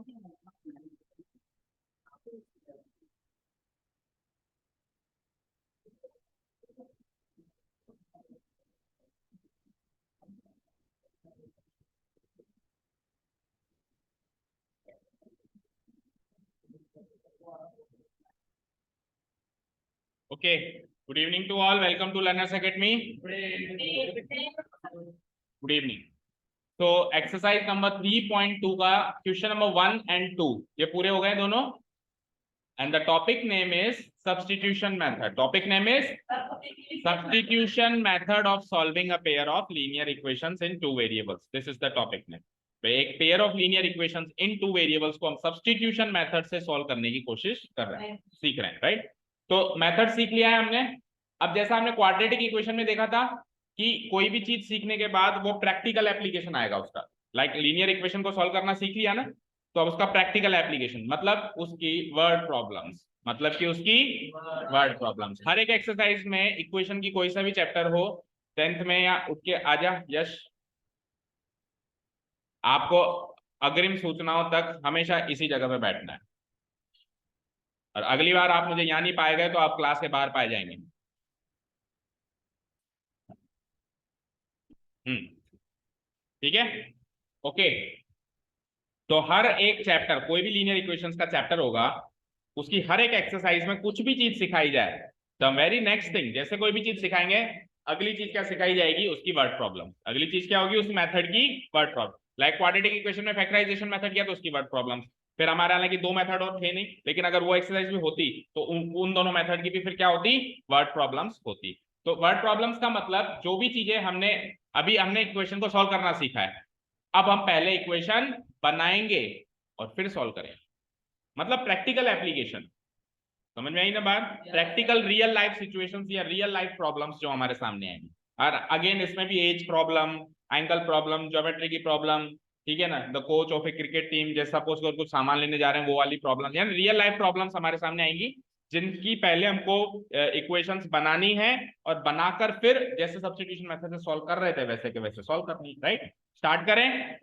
Okay, good evening to all. Welcome to Learners Academy. Good evening. तो exercise number 3.2 का question number 1 and 2 ये पूरे हो गए दोनों. And the topic name is substitution method. Topic name is substitution method of solving a pair of linear equations in two variables. This is the topic name. एक pair of linear equations in two variables को हम substitution method से solve करने की कोशिश कर रहे हैं, सीख रहे हैं, राइट. तो मेथड सीख लिया है हमने. अब जैसा हमने क्वाड्रेटिक इक्वेशन में देखा था कि कोई भी चीज सीखने के बाद वो प्रैक्टिकल एप्लीकेशन आएगा उसका. लाइक लीनियर इक्वेशन को सॉल्व करना सीख लिया ना, तो अब उसका प्रैक्टिकल एप्लीकेशन मतलब उसकी वर्ड प्रॉब्लम्स, मतलब कि उसकी वर्ड प्रॉब्लम्स. हर एक एक्सरसाइज में इक्वेशन की कोई सा भी चैप्टर हो 10th में या उठ के आजा यश, आपको अग्रिम सूचनाओं तक हमेशा इसी जगह पे बैठना है. और अगली बार आप मुझे यहाँ नहीं पाए गए तो आप क्लास के बाहर पाए जाएंगे. ठीक है, ओके. तो हर एक चैप्टर, कोई भी लीनियर इक्वेशंस का चैप्टर होगा, उसकी हर एक एक्सरसाइज में कुछ भी चीज सिखाई जाए. द वेरी नेक्स्ट थिंग, जैसे कोई भी चीज सिखाएंगे, अगली चीज क्या सिखाई जाएगी, उसकी वर्ड प्रॉब्लम. अगली चीज क्या होगी, उस मेथड की word problem. Like quadratic equation में फैक्टराइजेशन मेथड किया तो उसकी वर्ड प्रॉब्लम. फिर हमारे हालांकि दो मेथड और थे नहीं, लेकिन अगर वो एक्सरसाइज भी होती तो उन दोनों मेथड की भी फिर क्या होती, वर्ड प्रॉब्लम्स होती. तो वर्ड प्रॉब्लम्स का मतलब जो भी चीजें हमने हमने इक्वेशन को सॉल्व करना सीखा है, अब हम पहले इक्वेशन बनाएंगे और फिर सॉल्व करेंगे. मतलब प्रैक्टिकल एप्लीकेशन. समझ में आई ना बात. प्रैक्टिकल रियल लाइफ सिचुएशंस या रियल लाइफ प्रॉब्लम्स जो हमारे सामने आएंगे. और अगेन इसमें भी age problem, angle problem, geometry की प्रॉब्लम, ठीक है ना. The coach of a cricket team, जैसे सपोज कर कुछ सामान लेने जा रहे हैं, वो वाली प्रॉब्लम, यानी रियल लाइफ प्रॉब्लम्स हमारे सामने आएंगी, जिनकी पहले हमको इक्वेशंस बनानी है और बनाकर फिर जैसे सब्स्टिट्यूशन मेथड से सॉल्व कर रहे थे वैसे के वैसे सॉल्व करनी. राइट, स्टार्ट करें.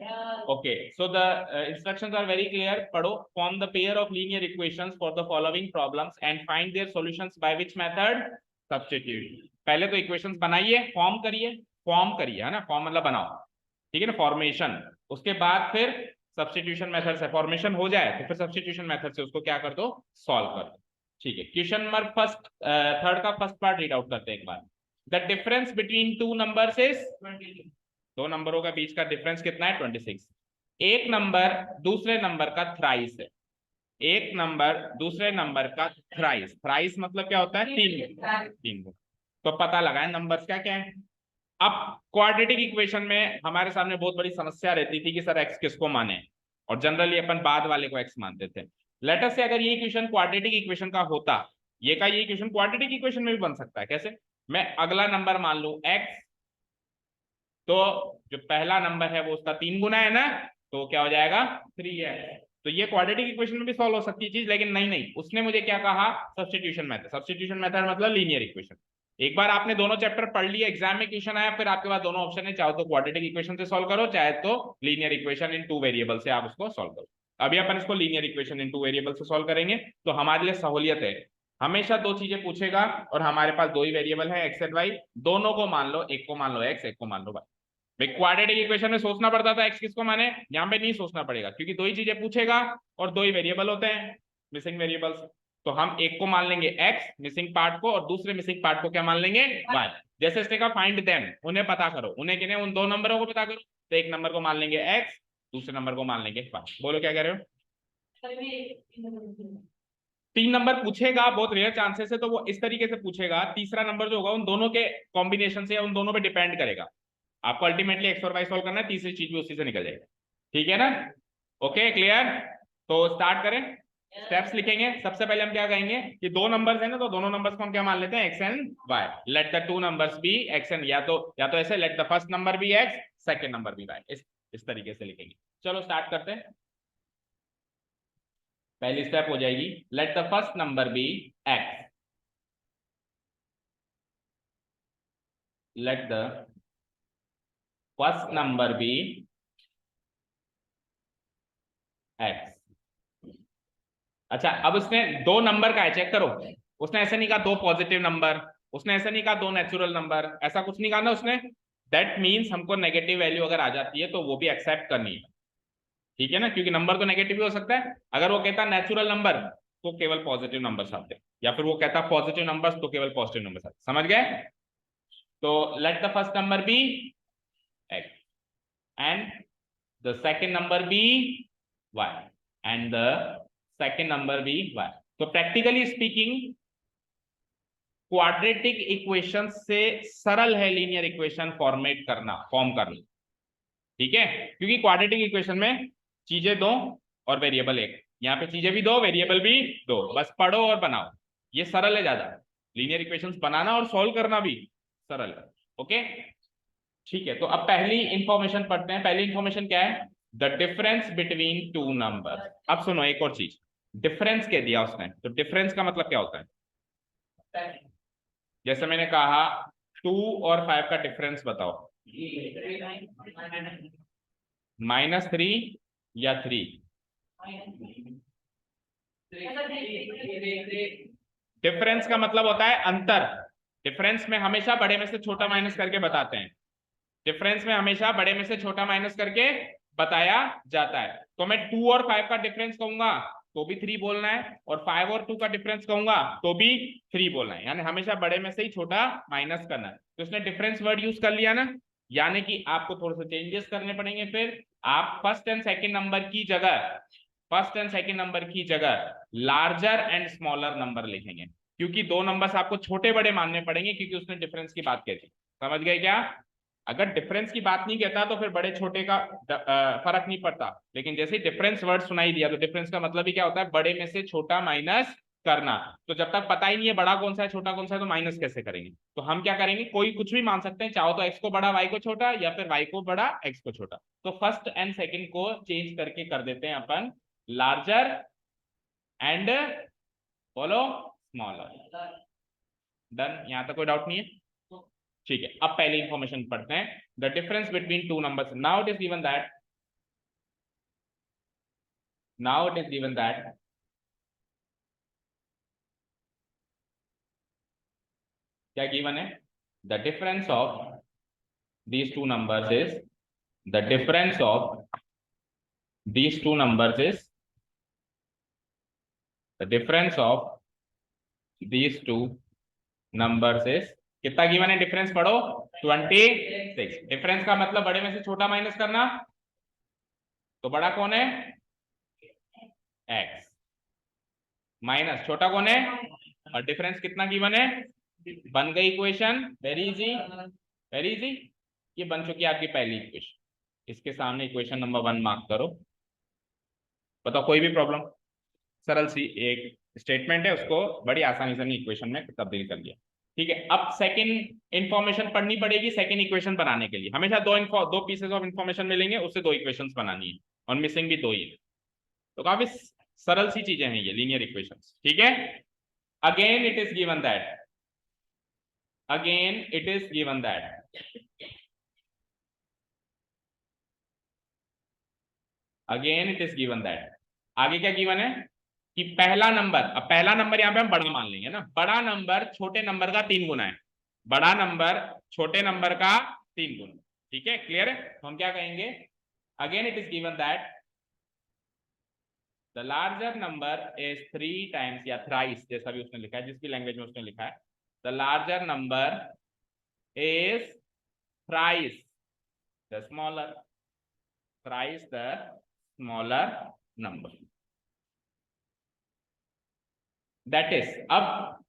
Okay, so the instructions are very clear. पढ़ो. Form the pair of linear equations for the following problems and find their solutions by which method, substitute. पहले तो इक्वेशंस बनाइए, फॉर्म करिए. फॉर्म करिए है ना, फॉर्म मतलब बनाओ, ठीक है ना, फॉर्मेशन. उसके बाद फिर सब्स्टिट्यूशन मेथड से फॉर्मेशन हो जाए तो फिर सब्स्टिट्यूशन मेथड से उसको क्या कर दो, सॉल्व कर दो. ठीक है, क्वेश्चन नंबर फर्स्ट, थर्ड का फर्स्ट पार्ट रीड आउट करते हैं एक बार. The difference between two numbers is 22. दो नंबरों का बीच का डिफरेंस कितना है, 26. एक नंबर दूसरे नंबर का थ्राइस है. एक नंबर दूसरे नंबर का थ्राइस. थ्राइस मतलब क्या होता है, तीन. तीन गुना. तो पता लगा है नंबर्स क्या क्या है. अब क्वाड्रेटिक इक्वेशन में हमारे सामने बहुत बड़ी समस्या रहती थी कि सर एक्स किसको माने, और जनरली अपन बाद वाले को एक्स मानते थे. लेट अस से अगर ये इक्वेशन क्वाड्रेटिक इक्वेशन का होता, ये इक्वेशन क्वाड्रेटिक इक्वेशन में भी बन सकता है. कैसे, मैं अगला नंबर मान लू एक्स, तो जो पहला नंबर है वो उसका 3 गुना है ना, तो क्या हो जाएगा, 3x. तो ये क्वाड्रेटिक इक्वेशन में भी सॉल्व हो सकती है चीज, लेकिन नहीं नहीं, उसने मुझे क्या कहा, सब्स्टिट्यूशन मेथड. सब्स्टिट्यूशन मेथड मतलब लीनियर इक्वेशन. एक बार आपने दोनों चैप्टर पढ़ लिए, एग्जाम में क्वेश्चन आया, फिर आपके पास दोनों ऑप्शन है, चाहे तो क्वाड्रेटिक इक्वेशन से सॉल्व करो, चाहे तो linear equation in two variable से आप उसको सॉल्व करो. अभी अपन इसको linear equation in two variable से सॉल्व करेंगे, तो हमारे लिए सहूलियत है. हमेशा दो चीजें पूछेगा और हमारे पास दो ही वेरिएबल है, एक्स एंड वाई. दोनों को मान लो, एक को मान लो एक्स, एक को मान लो वाई. क्वाड्रेटिक इक्वेशन में सोचना पड़ता था एक्स किसको माने, यहाँ पे नहीं सोचना पड़ेगा, क्योंकि दो ही चीजें पूछेगा और दो ही वेरिएबल होते हैं, मिसिंग वेरिएबल्स. तो हम एक को मान लेंगे एक्स मिसिंग पार्ट को, और दूसरे मिसिंग पार्ट को क्या मान लेंगे, वाई. जैसे इसने कहा फाइंड देम, उन्हें पता करो. उन्हें किन्हें, उन दो नंबरों को पता करो. तो एक नंबर को मान लेंगे एक्स, दूसरे नंबर को मान लेंगे वाई. बोलो क्या कह रहे हो. 3 नंबर पूछेगा, बहुत रेयर चांसेस है, तो वो इस तरीके से पूछेगा. तीसरा नंबर जो होगा उन दोनों के कॉम्बिनेशन से या उन दोनों पे डिपेंड करेगा. आपको अल्टीमेटली एक्स और वाई सॉल्व करना है, तीसरी चीज भी उसी से निकल जाएगी. ठीक है ना, ओके क्लियर. तो स्टार्ट करें. स्टेप्स लिखेंगे. सबसे पहले हम क्या कहेंगे कि दो नंबर्स है ना, तो दोनों नंबर्स को हम क्या मान लेते हैं, x and y. Let the two numbers be x and, या तो ऐसे, let the first number be x, second number be y. इस तरीके से लिखेंगे. चलो स्टार्ट करते हैं. पहली स्टेप हो जाएगी, let the first number be x. Let the first number be x. अच्छा, अब उसने दो नंबर का है, चेक करो। उसने ऐसा नहीं कहा दो पॉजिटिव नंबर, उसने ऐसा नहीं कहा दो नेचुरल नंबर, ऐसा कुछ नहीं कहा ना उसने। दैट मीन्स हमको नेगेटिव वैल्यू अगर आ जाती है तो वो भी एक्सेप्ट करनी है, ठीक है ना, क्योंकि नंबर तो नेगेटिव भी हो सकता है। अगर वो कहता नेचुरल नंबर तो केवल पॉजिटिव नंबर्स आते हैं, या फिर वो कहता पॉजिटिव नंबर्स तो केवल पॉजिटिव नंबर्स आते, समझ गए। तो let the first number be x and the second number be y and the second number be y। तो प्रैक्टिकली स्पीकिंग क्वाड्रेटिक इक्वेशन से सरल है लीनियर इक्वेशन फॉर्म करना, ठीक है, क्योंकि क्वाड्रेटिक इक्वेशन में चीजें दो और वेरिएबल एक, यहाँ पे चीजें भी दो वेरिएबल भी दो, बस पढ़ो और बनाओ, ये सरल है ज्यादा। लीनियर इक्वेशंस बनाना और सॉल्व करना भी सरल है। ओके, ठीक है, तो अब पहली इंफॉर्मेशन पढ़ते हैं। पहली इंफॉर्मेशन क्या है? The difference between to number. अब सुनो एक और चीज, डिफरेंस कह दिया उसने, तो डिफरेंस का मतलब क्या होता है? जैसे मैंने कहा 2 और 5 का डिफरेंस बताओ, -3 या 3? डिफरेंस का मतलब होता है अंतर। डिफरेंस में हमेशा बड़े में से छोटा माइनस करके बताते हैं, डिफरेंस में हमेशा बड़े में से छोटा माइनस करके बताया जाता है। तो मैं 2 और 5 का डिफरेंस कहूंगा तो भी 3 बोलना है, और 5 और 2 का डिफरेंस कहूंगा तो भी 3 बोलना है, यानी हमेशा बड़े में से ही छोटा माइनस करना है। तो इसने डिफरेंस वर्ड यूज कर लिया ना, यानी कि आपको थोड़े से चेंजेस करने पड़ेंगे। फिर आप फर्स्ट एंड सेकेंड नंबर की जगह, फर्स्ट एंड सेकेंड नंबर की जगह लार्जर एंड स्मॉलर नंबर लिखेंगे, क्योंकि दो नंबर्स आपको छोटे बड़े मानने पड़ेंगे, क्योंकि उसने डिफरेंस की बात कही थी। समझ गए क्या? अगर डिफरेंस की बात नहीं कहता तो फिर बड़े छोटे का फर्क नहीं पड़ता, लेकिन जैसे ही डिफरेंस वर्ड सुनाई दिया तो डिफरेंस का मतलब ही क्या होता है? बड़े में से छोटा माइनस करना। तो जब तक पता ही नहीं है बड़ा कौन सा है छोटा कौन सा है, तो माइनस कैसे करेंगे? तो हम क्या करेंगे, कोई कुछ भी मान सकते हैं, चाहो तो एक्स को बड़ा वाई को छोटा, या फिर वाई को बड़ा एक्स को छोटा। तो फर्स्ट एंड सेकेंड को चेंज करके कर देते हैं अपन लार्जर एंड बोलो स्मॉलर। डन, यहां तक कोई डाउट नहीं है? ठीक है, अब पहले इंफॉर्मेशन पढ़ते हैं, the difference between two numbers. Now it is given that, now it is given that क्या गिवन है? The difference of these two numbers is, the difference of these two numbers is, the difference of these two numbers is, कितना given है? Difference पढ़ो, 26। Difference का मतलब बड़े में से छोटा माइनस करना, तो बड़ा कौन है? x, माइनस छोटा कौन है? और डिफरेंस कितना गिवन है? बन गई equation, very easy, very easy. ये बन चुकी है आपकी पहली इक्वेशन, इसके सामने इक्वेशन नंबर 1 मार्क करो। बताओ कोई भी प्रॉब्लम? सरल सी एक स्टेटमेंट है, उसको बड़ी आसानी से हमने इक्वेशन में तब्दील कर दिया। ठीक है, अब सेकंड इंफॉर्मेशन पढ़नी पड़ेगी सेकंड इक्वेशन बनाने के लिए। हमेशा दो पीसेस ऑफ इंफॉर्मेशन मिलेंगे, उससे दो इक्वेशंस बनानी है, और मिसिंग भी दो ही है। तो काफी सरल सी चीजें हैं ये लीनियर इक्वेशंस, ठीक है। Again it is given that, again it is given that, again it is given that, आगे क्या गिवन है कि पहला नंबर, अब पहला नंबर यहां पे हम बड़ा मान लेंगे ना, बड़ा नंबर छोटे नंबर का 3 गुना है, बड़ा नंबर छोटे नंबर का 3 गुना, ठीक है, क्लियर है। तो हम क्या कहेंगे, again it is given that the larger number is 3 times या थ्राइस, जैसा भी उसने लिखा है, जिस भी लैंग्वेज में उसने लिखा है, the larger number is thrice the smaller, thrice the smaller number, that is। अब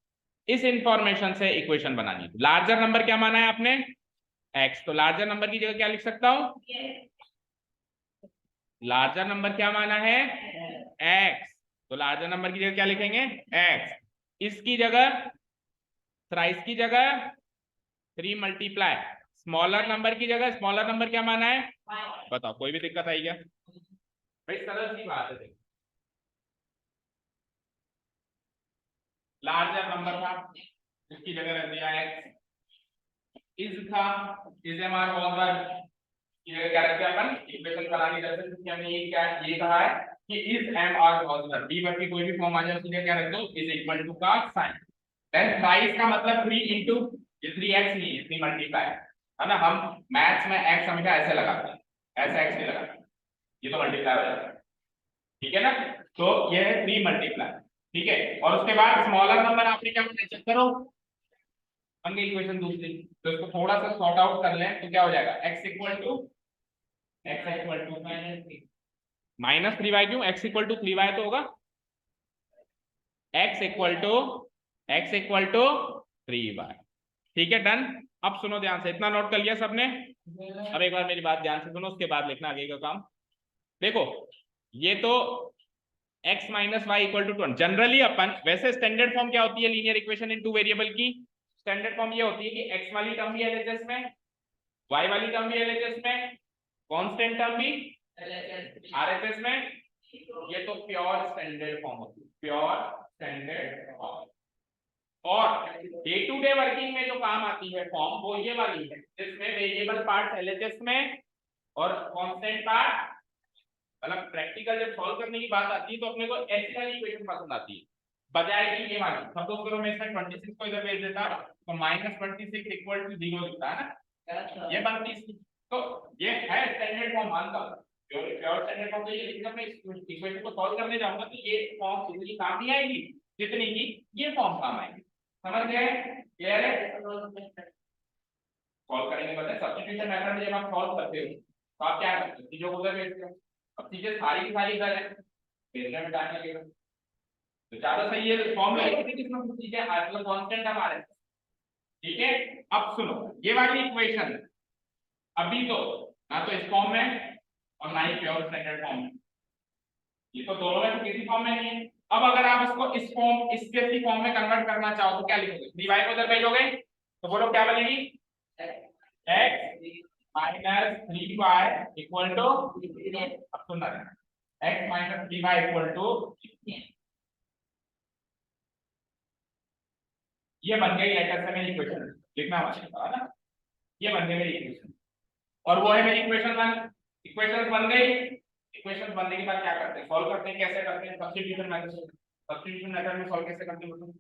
इस इंफॉर्मेशन से इक्वेशन बनानी है। लार्जर नंबर क्या माना है आपने? x, तो लार्जर नंबर की जगह क्या लिख सकता हूं? लार्जर नंबर क्या माना है? x, तो लार्जर नंबर की जगह क्या लिखेंगे? x। इसकी जगह, थ्राइस की जगह 3 मल्टीप्लाई, स्मॉलर नंबर की जगह स्मॉलर नंबर क्या माना है? बताओ कोई भी दिक्कत आई क्या भाई? सरल सी बात है। लार्जर नंबर था, इसकी जगह रख दिया x, इज था, इज एम आर होल वर्ग, क्या रखते हैं अपन इक्वेशन बनाने जैसे कि हमने ये कहा है कि is M R positive D वर्ग की कोई भी फॉर्म आ जाए सीधे क्या रख दो इज इक्वल टू का साइन। देन थ्राइस का मतलब 3 इनटू ये 3x नहीं है 3 मल्टीप्लाई है ना। हम मैथ्स में x हमेशा ऐसे लगाते हैं, ऐसे x नहीं लगाते, ये तो मल्टीप्लाई हो जाता है, ठीक है ना। तो ये है 3 मल्टीप्लाई, ठीक है। और उसके बाद स्मॉलर नंबर आपने क्या बनाया चेक करो, बन गई इक्वेशन दूसरी। तो इसको थोड़ा सा सॉर्ट आउट कर लें तो क्या हो जाएगा x equal to minus 3y, क्यों x इक्वल टू 3y तो होगा x इक्वल टू 3y, ठीक है डन। अब सुनो ध्यान से, इतना नोट कर लिया सबने। अब एक बार मेरी बात ध्यान से सुनो, उसके बाद लिखना आगे का काम। देखो ये तो x minus y equal to 20 generally अपन, वैसे स्टैंडर्ड फॉर्म क्या होती है linear equation in two variable की, स्टैंडर्ड फॉर्म ये होती है कि x वाली टर्म भी एलएचएस में, y वाली टर्म भी एलएचएस में, कांस्टेंट टर्म भी आरएचएस में। ये तो प्योर स्टैंडर्ड फॉर्म होती है, प्योर स्टैंडर्ड फॉर्म। और डे टू डे वर्किंग में जो काम आती है फॉर्म वो ये वाली है जिसमें वेरिएबल पार्ट एलएचएस में और कांस्टेंट पार्ट, मतलब प्रैक्टिकल जब सॉल्व करने की बात आती है तो अपने को ऐसी वाली इक्वेशन पसंद आती है, बजाय कि ये वाली। सपोज करो मैं इसमें 26 को इधर भेज देता तो -26 इक्वल टू 0 लिखता है ना, ये बनती इसकी। तो ये है स्टैंडर्ड फॉर्म मानता हूं, प्योर स्टैंडर्ड फॉर्म। तो ये लेकिन मैं इक्वेशन को सॉल्व करने जाऊंगा तो ये फॉर्म इतनी काम नहीं आएगी जितनी की ये फॉर्म काम आएगी, समझ गए? क्लियर है? सॉल्व करेंगे पता है सब्स्टिट्यूशन मेथड में जब आप सॉल्व करते हो तो आप क्या करते हो, चीजों को उधर भेजते हो। अब चीजें सारी की सारी इधर है, भेजने में टाइम लगेगा, तो ज्यादा सही है फॉर्म लिखते हैं इसमें कुछ चीजें मतलब कांस्टेंट हमारे, ठीक है। अब सुनो ये वाली इक्वेशन अभी तो ना तो इस फॉर्म में और ना ही प्योर स्टैंडर्ड फॉर्म में, ये तो दोनों में किसी फॉर्म में नहीं है। अब अगर आप इसको इस फॉर्म इसके फॉर्म में कन्वर्ट करना चाहो तो क्या लिखोगे, 3y को उधर भेजोगे तो बोलो क्या बनेगी x minus 3y equal to, अब सुनना x minus 3y equal to, ये बन गई लेटर से मेरी इक्वेशन, लिखना मत है ना, ये बन गई मेरी इक्वेशन और वो है मेरी इक्वेशन 1। इक्वेशंस बन गई, इक्वेशंस बनने के बाद क्या करते हैं, सॉल्व करते हैं। कैसे करते हैं? सब्स्टिट्यूशन मेथड से। सब्स्टिट्यूशन मेथड में सॉल्व कैसे करते हैं बताओ?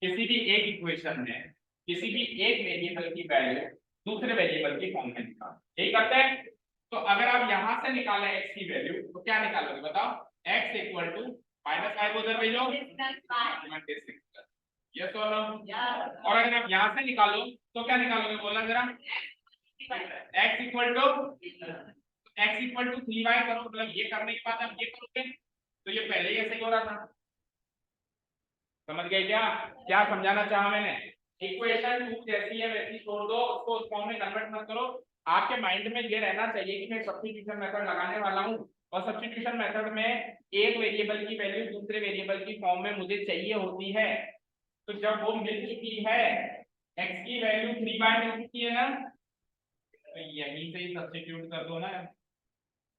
किसी भी एक इक्वेशन में किसी भी एक वेरिएबल की वैल्यू दूसरे वेरिएबल की फॉर्म में निकाल, यही करते हैं। तो अगर आप यहां से निकालें x की वैल्यू तो क्या निकालोगे बताओ, x इक्वल टू -5 को उधर भेजो, यस और नो। और अगर आप यहां से निकालो तो क्या निकालोगे बोलना जरा, x इक्वल टू 3y करो, मतलब ये करने के बाद आप ये करोगे तो ये पहले ही ऐसे ही हो रहा था, समझ गए क्या? क्या समझाना चाहा मैंने? इक्वेशन 2 जैसी है वैसी छोड़ दो, उसको उस फॉर्म में कन्वर्ट मत करो। आपके माइंड में ये रहना चाहिए कि मैं सब्स्टिट्यूशन मेथड लगाने वाला हूं और सब्स्टिट्यूशन मेथड में एक वेरिएबल की वैल्यू दूसरे वेरिएबल की फॉर्म में मुझे चाहिए होती है। तो जब वो मिल चुकी है, x की वैल्यू 3y मिल चुकी है ना, तो यहीं से ही सब्स्टिट्यूट कर दो ना,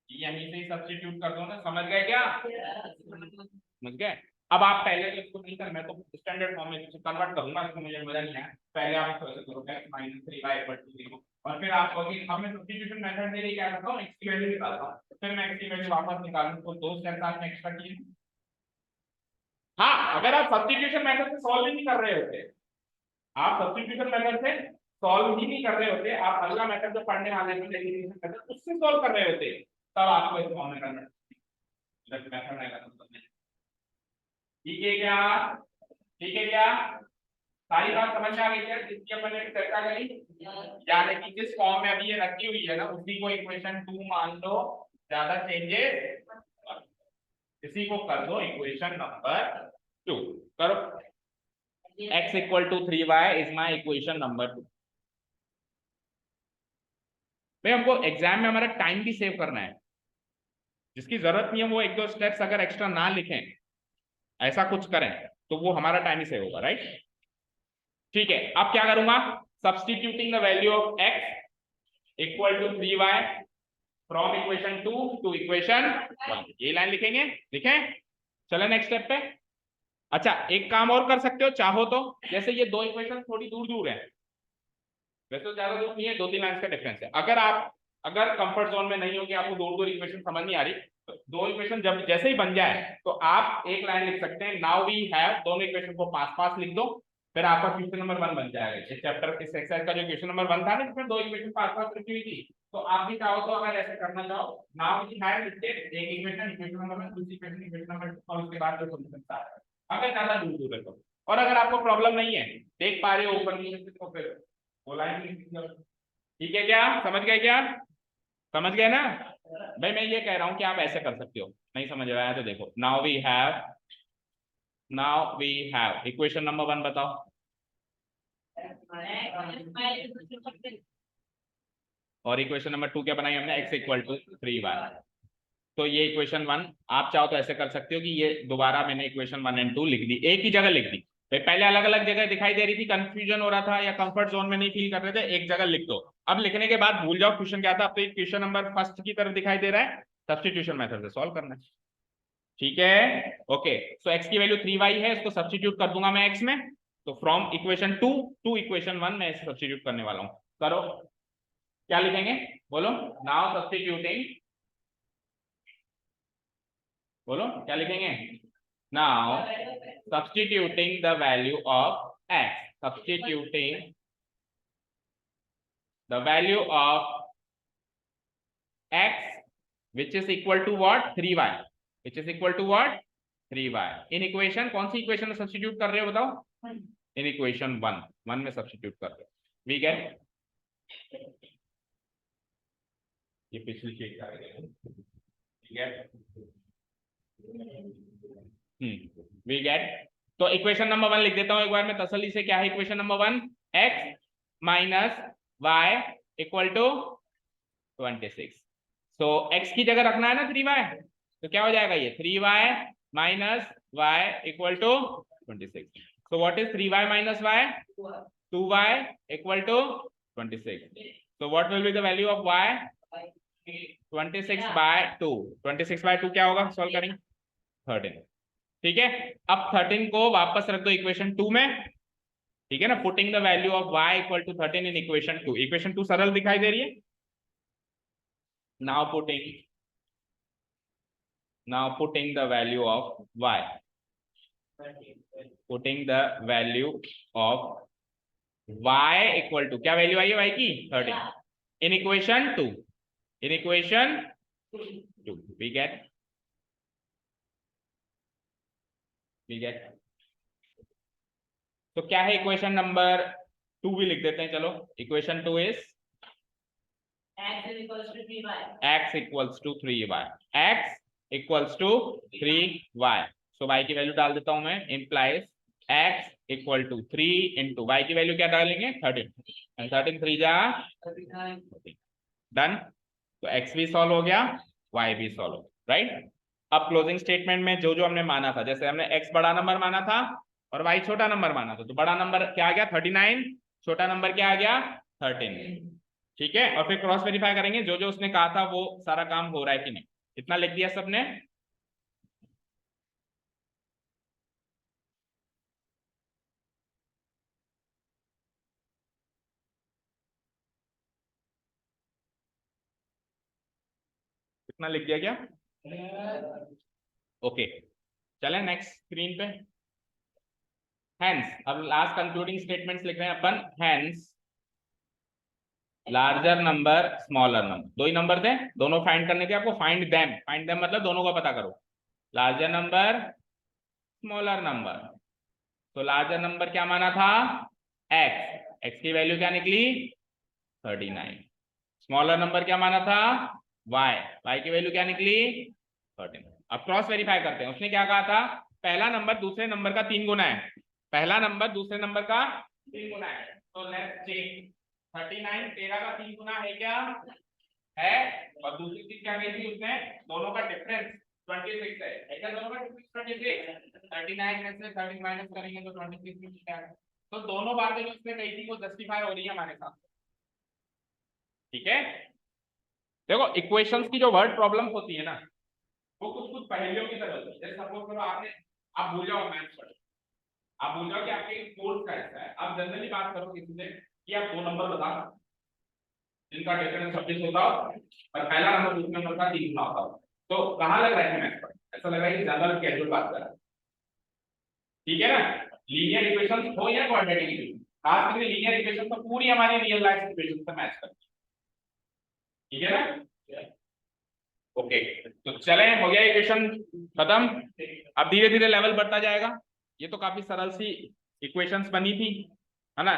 यहीं से ही सब्स्टिट्यूट कर दो ना, समझ गए क्या? समझ गए? अब आप पहले तो इसको नहीं कर, मैं तो स्टैंडर्ड फॉर्म में कन्वर्ट करूंगा, इसको मुझे मजा नहीं है। पहले आप इसको ऐसे करो x -3y इक्वल टू 0 और फिर आप कहोगे अब मैं सब्स्टिट्यूशन मेथड दे रही क्या करता हूं, x की वैल्यू निकालता हूं, फिर मैं x की वैल्यू वापस निकालूं, तो दो स्टेप्स आपने एक्स्ट्रा किए। हाँ, अगर आप सब्स्टिट्यूशन मेथड से सॉल्व ही नहीं कर रहे होते, आप सब्स्टिट्यूशन मेथड से सॉल्व ही नहीं कर रहे होते, आप अगला मेथड जो पढ़ने वाले हैं डेरिवेशन मेथड उससे सॉल्व कर रहे होते, तब आपको इस फॉर्म में कन्वर्ट मेथड आएगा। ठीक है क्या? ठीक है क्या? सारी बात समझ में आ गई क्या जिसकी अपन ने चर्चा करी? यानी कि जिस फॉर्म में अभी ये रखी हुई है ना उसी को इक्वेशन 2 मान लो, ज्यादा चेंजेस, इसी को कर दो इक्वेशन नंबर 2, करो। x equal to 3y is my equation number 2। भाई हमको एग्जाम में हमारा टाइम भी सेव करना है, जिसकी जरूरत नहीं है वो एक दो स्टेप्स अगर एक्स्ट्रा ना लिखें, ऐसा कुछ करें तो वो हमारा टाइम ही सेव होगा, राइट? ठीक है, अब क्या करूंगा, substituting the value of x equal to 3y from equation 2 to equation 1, ये लाइन लिखेंगे, लिखें। चले नेक्स्ट स्टेप पे। अच्छा एक काम और कर सकते हो चाहो तो, जैसे ये दो इक्वेशन थोड़ी दूर दूर है, वैसे तो ज्यादा दूर नहीं है, 2-3 लाइन का डिफरेंस है। अगर कंफर्ट जोन में नहीं हो कि आपको दो दो इक्वेशन समझ नहीं आ रही, तो दो इक्वेशन जब जैसे ही बन जाए तो आप एक लाइन लिख सकते हैं, नाउ वी हैव, दोनों इक्वेशन को पास पास लिख दो, फिर आपका क्वेश्चन नंबर 1 बन जाएगा। इस चैप्टर इस एक्सरसाइज का जो क्वेश्चन नंबर 1 था ना, जिसमें दो इक्वेशन पास पास लिखी हुई थी, तो आप भी चाहो तो अगर ऐसे करना चाहो, नाउ वी हैव लिख के एक इक्वेशन, इक्वेशन नंबर 1, दूसरी इक्वेशन, इक्वेशन नंबर 2, और उसके बाद जो सोल्यूशन था, अगर ज्यादा दूर दूर है तो। और अगर आपको प्रॉब्लम नहीं है, देख पा रहे हो ऊपर नीचे से, तो फिर वो लाइन लिख दो। ठीक है क्या, समझ गए क्या? समझ गए ना? भाई मैं ये कह रहा हूं कि आप ऐसे कर सकते हो, नहीं समझ आया तो देखो, now we have equation number 1 बताओ। और इक्वेशन नंबर 2 क्या बनाई हमने, x इक्वल टू 3y। तो ये इक्वेशन 1 आप चाहो तो ऐसे कर सकते हो कि ये दोबारा मैंने इक्वेशन 1 एंड 2 लिख दी, एक ही जगह लिख दी। भाई पहले अलग अलग जगह दिखाई दे रही थी, कंफ्यूजन हो रहा था या कंफर्ट जोन में नहीं फील कर रहे थे, एक जगह लिख दो। अब लिखने के बाद भूल जाओ क्वेश्चन क्या था, अब तो क्वेश्चन नंबर फर्स्ट की तरफ दिखाई दे रहा है, सब्स्टिट्यूशन मेथड से सॉल्व करना है। ठीक है, ओके। सो x की वैल्यू 3y है, इसको सब्स्टिट्यूट कर दूंगा मैं x में, तो फ्रॉम इक्वेशन 2 टू इक्वेशन 1 में सब्स्टिट्यूट करने वाला हूं। करो, क्या लिखेंगे बोलो, नाउ सब्स्टिट्यूटिंग, बोलो क्या लिखेंगे, now substituting the value of x, substituting the value of x which is equal to what, 3y, which is equal to what, 3y in equation, कौन सी इक्वेशन में सब्स्टिट्यूट कर रहे हो बताओ, इन इक्वेशन 1 में सब्स्टिट्यूट कर रहे हो। वी गेट, ये पिछली शीट का है, ठीक है, वी गेट। तो इक्वेशन नंबर 1 लिख देता हूं एक बार मैं तसल्ली से, क्या है equation number 1, x minus y equal to 26। तो x की जगह रखना है ना 3y, तो क्या हो जाएगा ये 3y minus y equal to 26। So what is 3y minus y, 2y equal to 26। So what will be the value of y, 26/2, 26/2 क्या होगा, सॉल्व करेंगे 13। ठीक है, अब 13 को वापस रख दो इक्वेशन 2 में, ठीक है ना, putting the value of y equal to 13 in equation 2, equation 2 सरल दिखाई दे रही है। now putting the value of y, putting the value of y equal to, क्या वैल्यू आई है y की 13 in equation 2, in equation 2 we get तो क्या है इक्वेशन नंबर 2 भी लिख देते हैं, चलो equation 2 is x equals to 3y, x equals to 3y। So y की वैल्यू डाल देता हूं मैं, implies x equal to 3 into y की वैल्यू क्या डालेंगे 13, 13 3 जा डन। तो x भी सॉल्व हो गया, y भी सॉल्व हो गया, राइट। अब क्लोजिंग स्टेटमेंट में जो जो हमने माना था, जैसे हमने x बड़ा नंबर माना था और y छोटा नंबर माना था, तो बड़ा नंबर क्या आ गया 39, छोटा नंबर क्या आ गया 13। ठीक है, और फिर क्रॉस वेरीफाई करेंगे जो जो उसने कहा था वो सारा काम हो रहा है कि नहीं। इतना लिख दिया सबने, इतना लिख दिया क्या, ओके। चलें नेक्स्ट स्क्रीन पे। हेंस, अब लास्ट कंक्लूडिंग स्टेटमेंट्स लिख रहे हैं अपन। Hence larger number smaller number, दो ही नंबर थे, दोनों फाइंड करने थे आपको, फाइंड देम मतलब दोनों का पता करो, लार्जर नंबर स्मॉलर नंबर। तो लार्जर नंबर क्या माना था x की वैल्यू क्या निकली 39, स्मॉलर नंबर क्या माना था y की वैल्यू क्या निकली 13। अब क्रॉस वेरीफाई करते हैं, उसने क्या कहा था, पहला नंबर दूसरे नंबर का 3 गुना है, पहला नंबर दूसरे नंबर का 3 गुना है, तो लेट्स चेक 39 13 का 3 गुना है क्या, है। और दूसरी चीज क्या कही थी उसने, दोनों का डिफरेंस 26 है क्या, दोनों का डिफरेंस 26, 39 में से 13 माइनस करेंगे तो 26 में क्या है। तो दोनों बातें जो उसने कही थी वो जस्टिफाई हो रही है हमारे साथ, ठीक है। देखो इक्वेशंस की जो वर्ड प्रॉब्लम होती है ना, वो कुछ कुछ पहेलियों की तरह होती है। जैसे सपोज करो आपने, आप भूल जाओ मैथ्स पढ़, आप भूल जाओ कि आपके कोर्स का हिस्सा है, आप जनरली बात करो किसी से कि आप 2 नंबर बता जिनका डिफरेंस 26 होता हो और पहला नंबर दूसरे नंबर का 3 होता हो। तो कहाँ लग रहा है मैथ पर? ऐसा लग रहा है कि ज्यादा कैजुअल बात कर रहा है, ठीक है ना। लीनियर इक्वेशन हो या क्वाड्रेटिक इक्वेशन, खास करके लीनियर इक्वेशन तो पूरी हमारी रियल लाइफ इक्वेशन से मैच करती है, ठीक है ना। ओके, तो चले, हो गया इक्वेशन खत्म। अब धीरे धीरे लेवल बढ़ता जाएगा। ये तो काफी सरल सी इक्वेशंस बनी थी, है ना।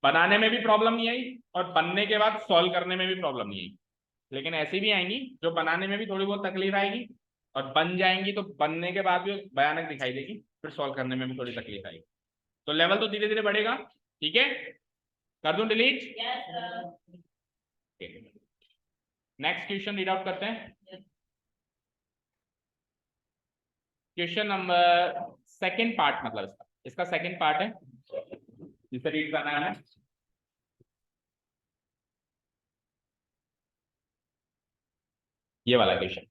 बनाने में भी प्रॉब्लम नहीं आई और बनने के बाद सॉल्व करने में भी प्रॉब्लम नहीं आई, लेकिन ऐसी भी आएंगी जो बनाने में भी थोड़ी बहुत तकलीफ आएगी और बन जाएंगी तो बनने के बाद भी भयानक दिखाई देगी, फिर सॉल्व करने में भी थोड़ी तकलीफ आएगी। तो लेवल तो धीरे धीरे बढ़ेगा, ठीक है। कर दूं delete? Next question read out करते हैं। क्वेश्चन नंबर सेकंड पार्ट, मतलब इसका सेकंड पार्ट है जिसे रीड करना है। ये वाला क्वेश्चन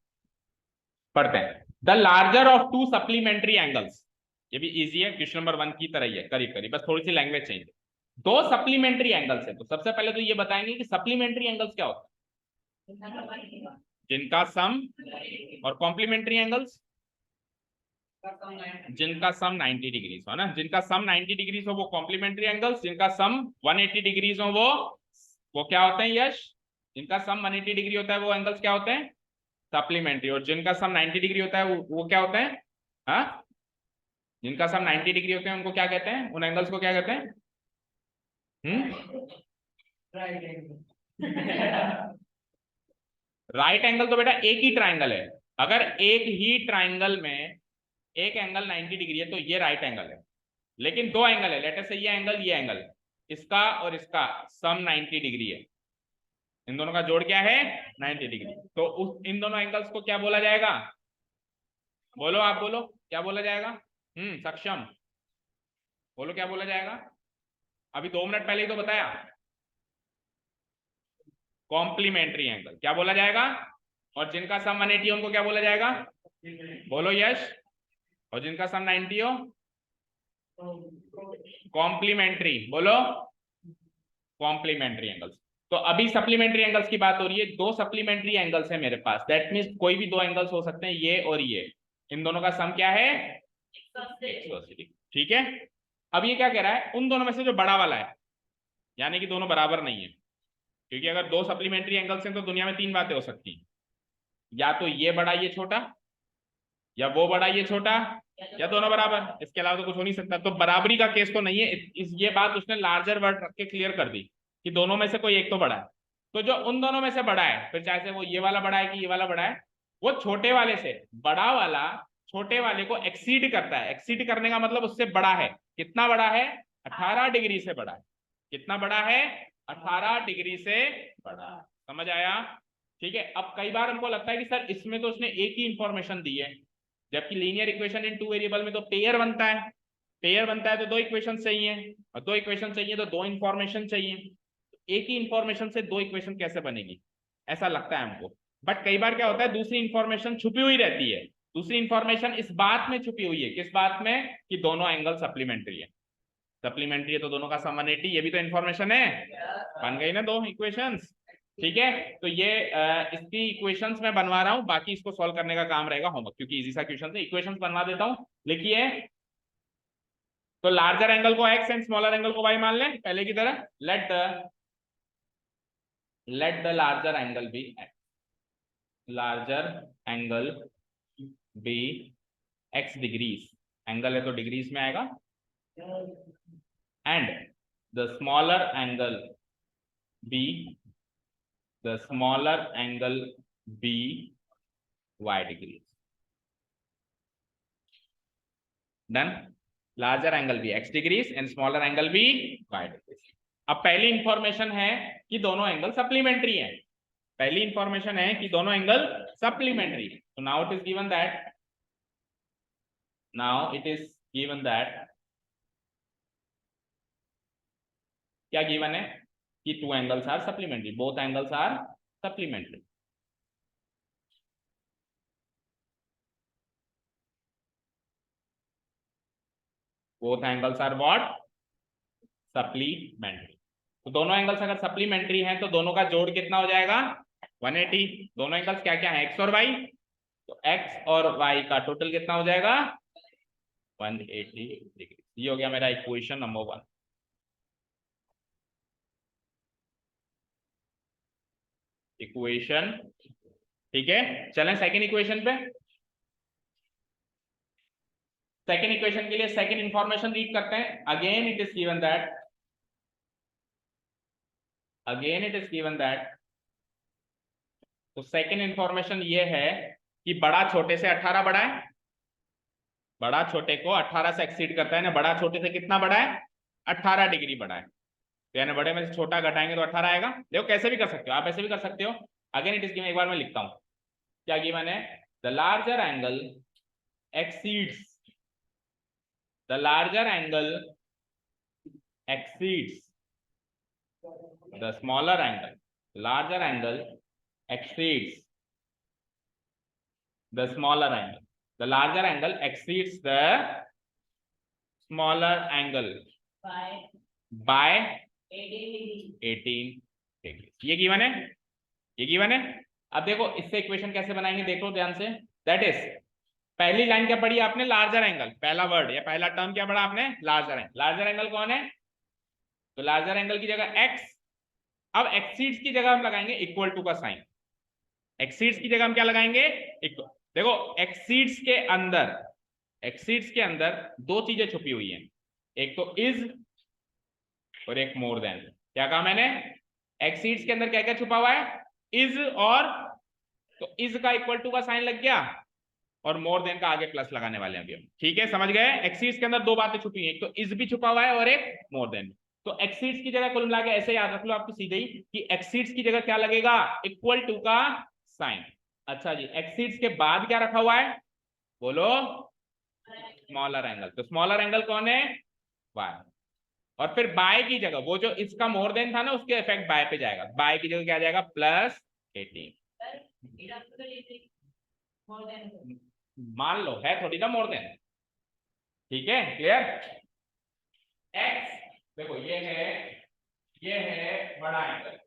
पढ़ते हैं। The larger of to supplementary angles, ये भी इजी है, क्वेश्चन नंबर 1 की तरह ही है, करीब करीब, बस थोड़ी सी लैंग्वेज चेंज है। दो सप्लीमेंट्री एंगल्स है, तो सबसे पहले तो ये बताएंगे कि सप्लीमेंट्री एंगल्स क्या होता है। जिनका सम, और कॉम्प्लीमेंट्री एंगल्स जिनका सम 90 डिग्रीज हो ना, जिनका सम 90 डिग्रीज हो वो कॉम्प्लीमेंट्री एंगल्स, जिनका सम 180 डिग्रीज हो वो क्या होते हैं यश? जिनका सम 180 डिग्री होता है वो एंगल्स क्या होते हैं? सप्लीमेंट्री। और जिनका सम 90 डिग्री होता है वो क्या होते हैं? हाँ, जिनका सम 90 डिग्री होते हैं उनको क्या कहते हैं? उन एंगल्स को क्या कहते हैं? राइट एंगल तो बेटा एक ही ट्राइंगल है। अगर एक ही ट्राइंगल में एक एंगल 90 डिग्री है तो ये राइट एंगल है, लेकिन दो एंगल है, लेट अस से ये एंगल, इसका और इसका सम 90 डिग्री है, इन दोनों का जोड़ क्या है? 90 डिग्री। तो इन दोनों एंगल्स को क्या बोला जाएगा? बोलो, आप बोलो, क्या बोला जाएगा? सक्षम, बोलो क्या बोला जाएगा? अभी 2 मिनट पहले ही तो बताया, कॉम्प्लीमेंट्री एंगल क्या बोला जाएगा? और जिनका सम 180 उनको क्या बोला जाएगा? बोलो यश। और जिनका सम 90 हो? कॉम्प्लीमेंट्री, बोलो। Complementary angles. तो अभी सप्लीमेंट्री एंगल्स की बात हो रही है, दो सप्लीमेंट्री एंगल्स है मेरे पास, दैट मींस कोई भी दो एंगल्स हो सकते हैं, ये और ये, इन दोनों का सम क्या है? 180, ठीक है। अब ये क्या कह रहा है? उन दोनों में से जो बड़ा वाला है, यानी कि दोनों बराबर नहीं है, क्योंकि अगर दो सप्लीमेंट्री एंगल्स हैं तो दुनिया में 3 बातें हो सकती हैं, या तो ये बड़ा ये छोटा, या वो बड़ा ये छोटा, या दोनों बराबर, इसके अलावा तो कुछ हो नहीं सकता। तो बराबरी का केस तो नहीं है, ये बात उसने लार्जर वर्ड रख के क्लियर कर दी कि दोनों में से कोई एक तो बड़ा है। तो जो उन दोनों में से बड़ा है, फिर चाहे से वो ये वाला बड़ा है कि ये वाला बड़ा है, वो छोटे वाले से, बड़ा वाला छोटे वाले को एक्सीड करता है। एक्सीड करने का मतलब उससे बड़ा है। कितना बड़ा है? 18 डिग्री से बड़ा है। कितना बड़ा है? 18 डिग्री से बड़ा। समझ आया? ठीक है। अब कई बार हमको लगता है कि सर इसमें तो उसने एक ही इंफॉर्मेशन दी है, जबकि लीनियर इक्वेशन इन 2 वेरिएबल में तो पेयर बनता है। पेयर बनता है तो 2 इक्वेशन चाहिए, और 2 इक्वेशन चाहिए तो 2 इंफॉर्मेशन चाहिए। एक ही इंफॉर्मेशन से 2 इक्वेशन कैसे बनेगी, ऐसा लगता है हमको। बट कई बार क्या होता है, दूसरी इंफॉर्मेशन छुपी हुई रहती है। दूसरी इंफॉर्मेशन इस बात में छुपी हुई है, किस बात में? कि दोनों एंगल सप्लीमेंट्री है। सप्लीमेंट्री है तो दोनों का सम 180, ये भी तो इंफॉर्मेशन है। बन गई ना 2 इक्वेशंस, ठीक है। तो ये इसकी इक्वेशंस मैं बनवा रहा हूं, बाकी इसको सॉल्व करने का काम रहेगा होमवर्क, क्योंकि इजी सा क्वेश्चन है। इक्वेशंस बनवा देता हूं, लिखिए। तो लार्जर एंगल को x एंड स्मॉलर एंगल को y मान लें पहले की तरह। Let the larger angle be x, larger angle be x degrees, angle है तो डिग्रीज में आएगा, and the smaller angle be, the smaller angle be y degrees. Done. Larger angle be x degrees and smaller angle be y degrees. अब पहली information है कि दोनों angle supplementary हैं। पहली इंफॉर्मेशन है कि दोनों एंगल सप्लीमेंट्री। तो now it is given that, now it is given that, क्या गिवन है? कि 2 angles are supplementary, both angles are supplementary. Both angles are what? Supplementary. तो दोनों एंगल्स अगर सप्लीमेंट्री हैं तो दोनों का जोड़ कितना हो जाएगा 180। दोनों एंगल्स क्या क्या है एक्स और वाई, तो एक्स और वाई का टोटल कितना हो जाएगा 180 डिग्री। ये हो गया मेरा इक्वेशन नंबर 1। इक्वेशन ठीक है, चलें सेकंड इक्वेशन पे। सेकंड इक्वेशन के लिए सेकंड इंफॉर्मेशन रीड करते हैं। Again it is given that तो सेकंड इंफॉर्मेशन ये है कि बड़ा छोटे से 18 बड़ा है, बड़ा छोटे को 18 से एक्सीड करता है ना, बड़ा छोटे से कितना बड़ा है 18 डिग्री बड़ा है, तो यानी बड़े में से छोटा घटाएंगे तो 18 आएगा। देखो कैसे भी कर सकते हो आप, ऐसे भी कर सकते हो। अगेन इट इज गिवन, एक बार मैं लिखता हूं क्या गिवन है, the larger angle exceeds the smaller angle, larger angle exceeds the smaller angle, the larger angle exceeds the smaller angle by 18 degree. ये गिवन है, ये गिवन है। अब देखो इससे इक्वेशन कैसे बनाएंगे, देखो ध्यान से। दैट इज पहली लाइन क्या पढ़ी आपने, लार्जर एंगल, पहला वर्ड या पहला टर्म क्या पढ़ा आपने, लार्जर एंगल। लार्जर एंगल कौन है, तो लार्जर एंगल की जगह एक्स, अब एक्सीड्स की जगह हम लगाएंगे इक्वल टू का साइन। एक्सीड्स की जगह हम क्या लगाएंगे, इक्वल। देखो एक्सीड्स के अंदर दो चीजें छुपी हुई हैं, एक तो इज और एक मोर देन। क्या कहा मैंने, एक्सीड्स के अंदर क्या क्या छुपा हुआ है, इज और, तो इज का इक्वल टू का साइन लग गया और मोर देन का आगे प्लस लगाने वाले हैं अभी हम। ठीक है, समझ गए। एक्सीड्स के अंदर दो बातें छुपी हैं, एक तो इज भी छुपा हुआ है और एक मोर देन। तो एक्सीड्स की जगह कुल मिला के ऐसे याद रख लो आपको सीधे ही कि एक्सीड्स की जगह क्या लगेगा, इक्वल टू का साइन। अच्छा जी, एक्सीड्स के बाद क्या रखा हुआ है, बोलो, स्मॉलर एंगल। तो स्मॉलर एंगल कौन है, वाई। और फिर बाय की जगह वो जो इसका मोर देन था ना, उसके इफेक्ट बाय पे जाएगा, बाय की जगह क्या जाएगा +18। मान लो है थोड़ी ना मोर देन, ठीक है, क्लियर। एक्स देखो ये है बड़ा एंगल,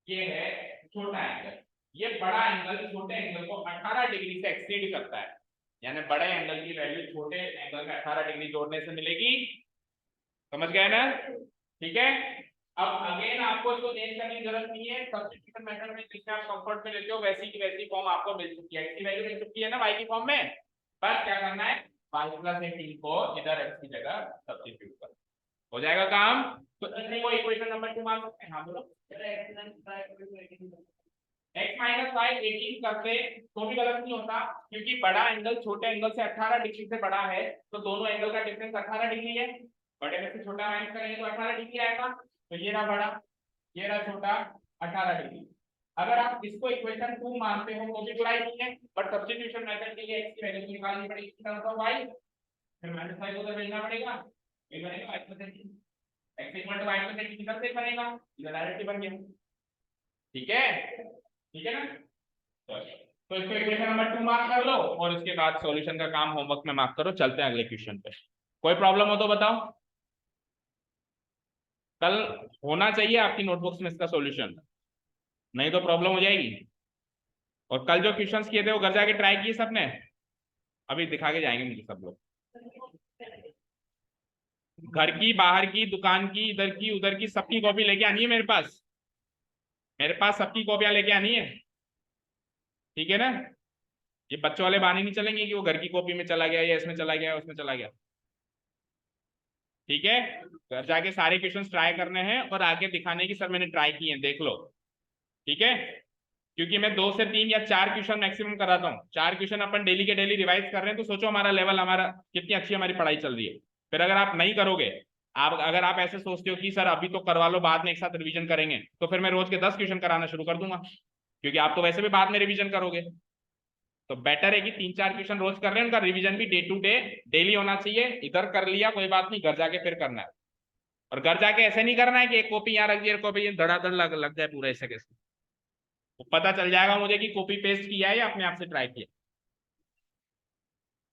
ये है छोटा एंगल। ये बड़ा एंगल छोटे एंगल को 18 डिग्री से एक्सीड करता है, यानी बड़े एंगल की वैल्यू छोटे एंगल में 18 डिग्री जोड़ने से मिलेगी। समझ गए ना, ठीक है। अब अगेन आपको इसको चेंज करने की जरूरत नहीं है, सब्स्टिट्यूशन मेथड में जिसमें आप कंफर्ट में लेते हो वैसी की वैसी फॉर्म आपको मिल चुकी है। एक्स की वैल्यू मिल चुकी है ना वाई की फॉर्म में, बस क्या करना है, y+18 को इधर एक्स की जगह सब्स्टिट्यूट कर, हो जाएगा काम। तो इसी को इक्वेशन नंबर 2 मान सकते हैं। हाँ बोलो, x-y 18 करते तो भी गलत नहीं होता, क्योंकि बड़ा एंगल छोटे एंगल से 18 डिग्री से बड़ा है, तो दोनों एंगल का डिफरेंस 18 डिग्री है। बड़े में से छोटा माइनस करेंगे तो 18 डिग्री आएगा। तो ये रहा बड़ा, ये रहा छोटा, 18 डिग्री। अगर आप इसको इक्वेशन 2 मानते हो तो भी बुराई नहीं है, बट सब्स्टिट्यूशन मेथड के लिए x की वैल्यू निकालनी पड़ेगी टर्म्स ऑफ y, फिर -y उधर भेजना पड़ेगा, ये बनेगा y+18, x = y+18 किधर से बनेगा, इधर डायरेक्टली बन गया। ठीक है, ठीक है ना। तो इसको इक्वेशन नंबर 2 मार्क कर लो और इसके बाद सॉल्यूशन का काम होमवर्क में मार्क करो। चलते हैं अगले क्वेश्चन पे। कोई प्रॉब्लम हो तो बताओ, कल होना चाहिए आपकी नोटबुक्स में इसका सॉल्यूशन, नहीं तो प्रॉब्लम हो जाएगी। और कल जो क्वेश्चंस किए थे वो घर जाके ट्राई किए सबने, अभी दिखा के जाएंगे मुझे सब लोग, घर की, बाहर की, दुकान की, इधर की, उधर की, सबकी कॉपी लेके आनी है मेरे पास, सबकी कॉपियां लेके आनी है, ठीक है ना। ये बच्चों वाले बहाने नहीं चलेंगे कि वो घर की कॉपी में चला गया या इसमें चला गया उसमें चला गया, ठीक है। घर जाके सारे क्वेश्चंस ट्राई करने हैं और आगे दिखाने की सर मैंने ट्राई किए हैं, देख लो, ठीक है। क्योंकि मैं 2 से 3 या 4 क्वेश्चन मैक्सिमम कराता हूँ, 4 क्वेश्चन अपन डेली के डेली रिवाइज कर रहे हैं, तो सोचो हमारा लेवल, हमारा कितनी अच्छी हमारी पढ़ाई चल रही है। फिर अगर आप नहीं करोगे, अगर आप ऐसे सोचते हो कि सर अभी तो करवा लो बाद में एक साथ रिवीजन करेंगे, तो फिर मैं रोज के 10 क्वेश्चन कराना शुरू कर दूंगा, क्योंकि आप तो वैसे भी बाद में रिवीजन करोगे। तो बेटर है कि 3-4 क्वेश्चन रोज कर रहे हैं, उनका रिवीजन भी डे टू डे डेली होना चाहिए। इधर कर लिया कोई बात नहीं, घर जाके फिर करना है। और घर जाके ऐसे नहीं करना है कि एक कॉपी यहाँ रख दी, कॉपी धड़ाधड़ लग जाए पूरा ऐसे कैसे, तो पता चल जाएगा मुझे कि कॉपी पेस्ट किया है या अपने आप से ट्राई किया,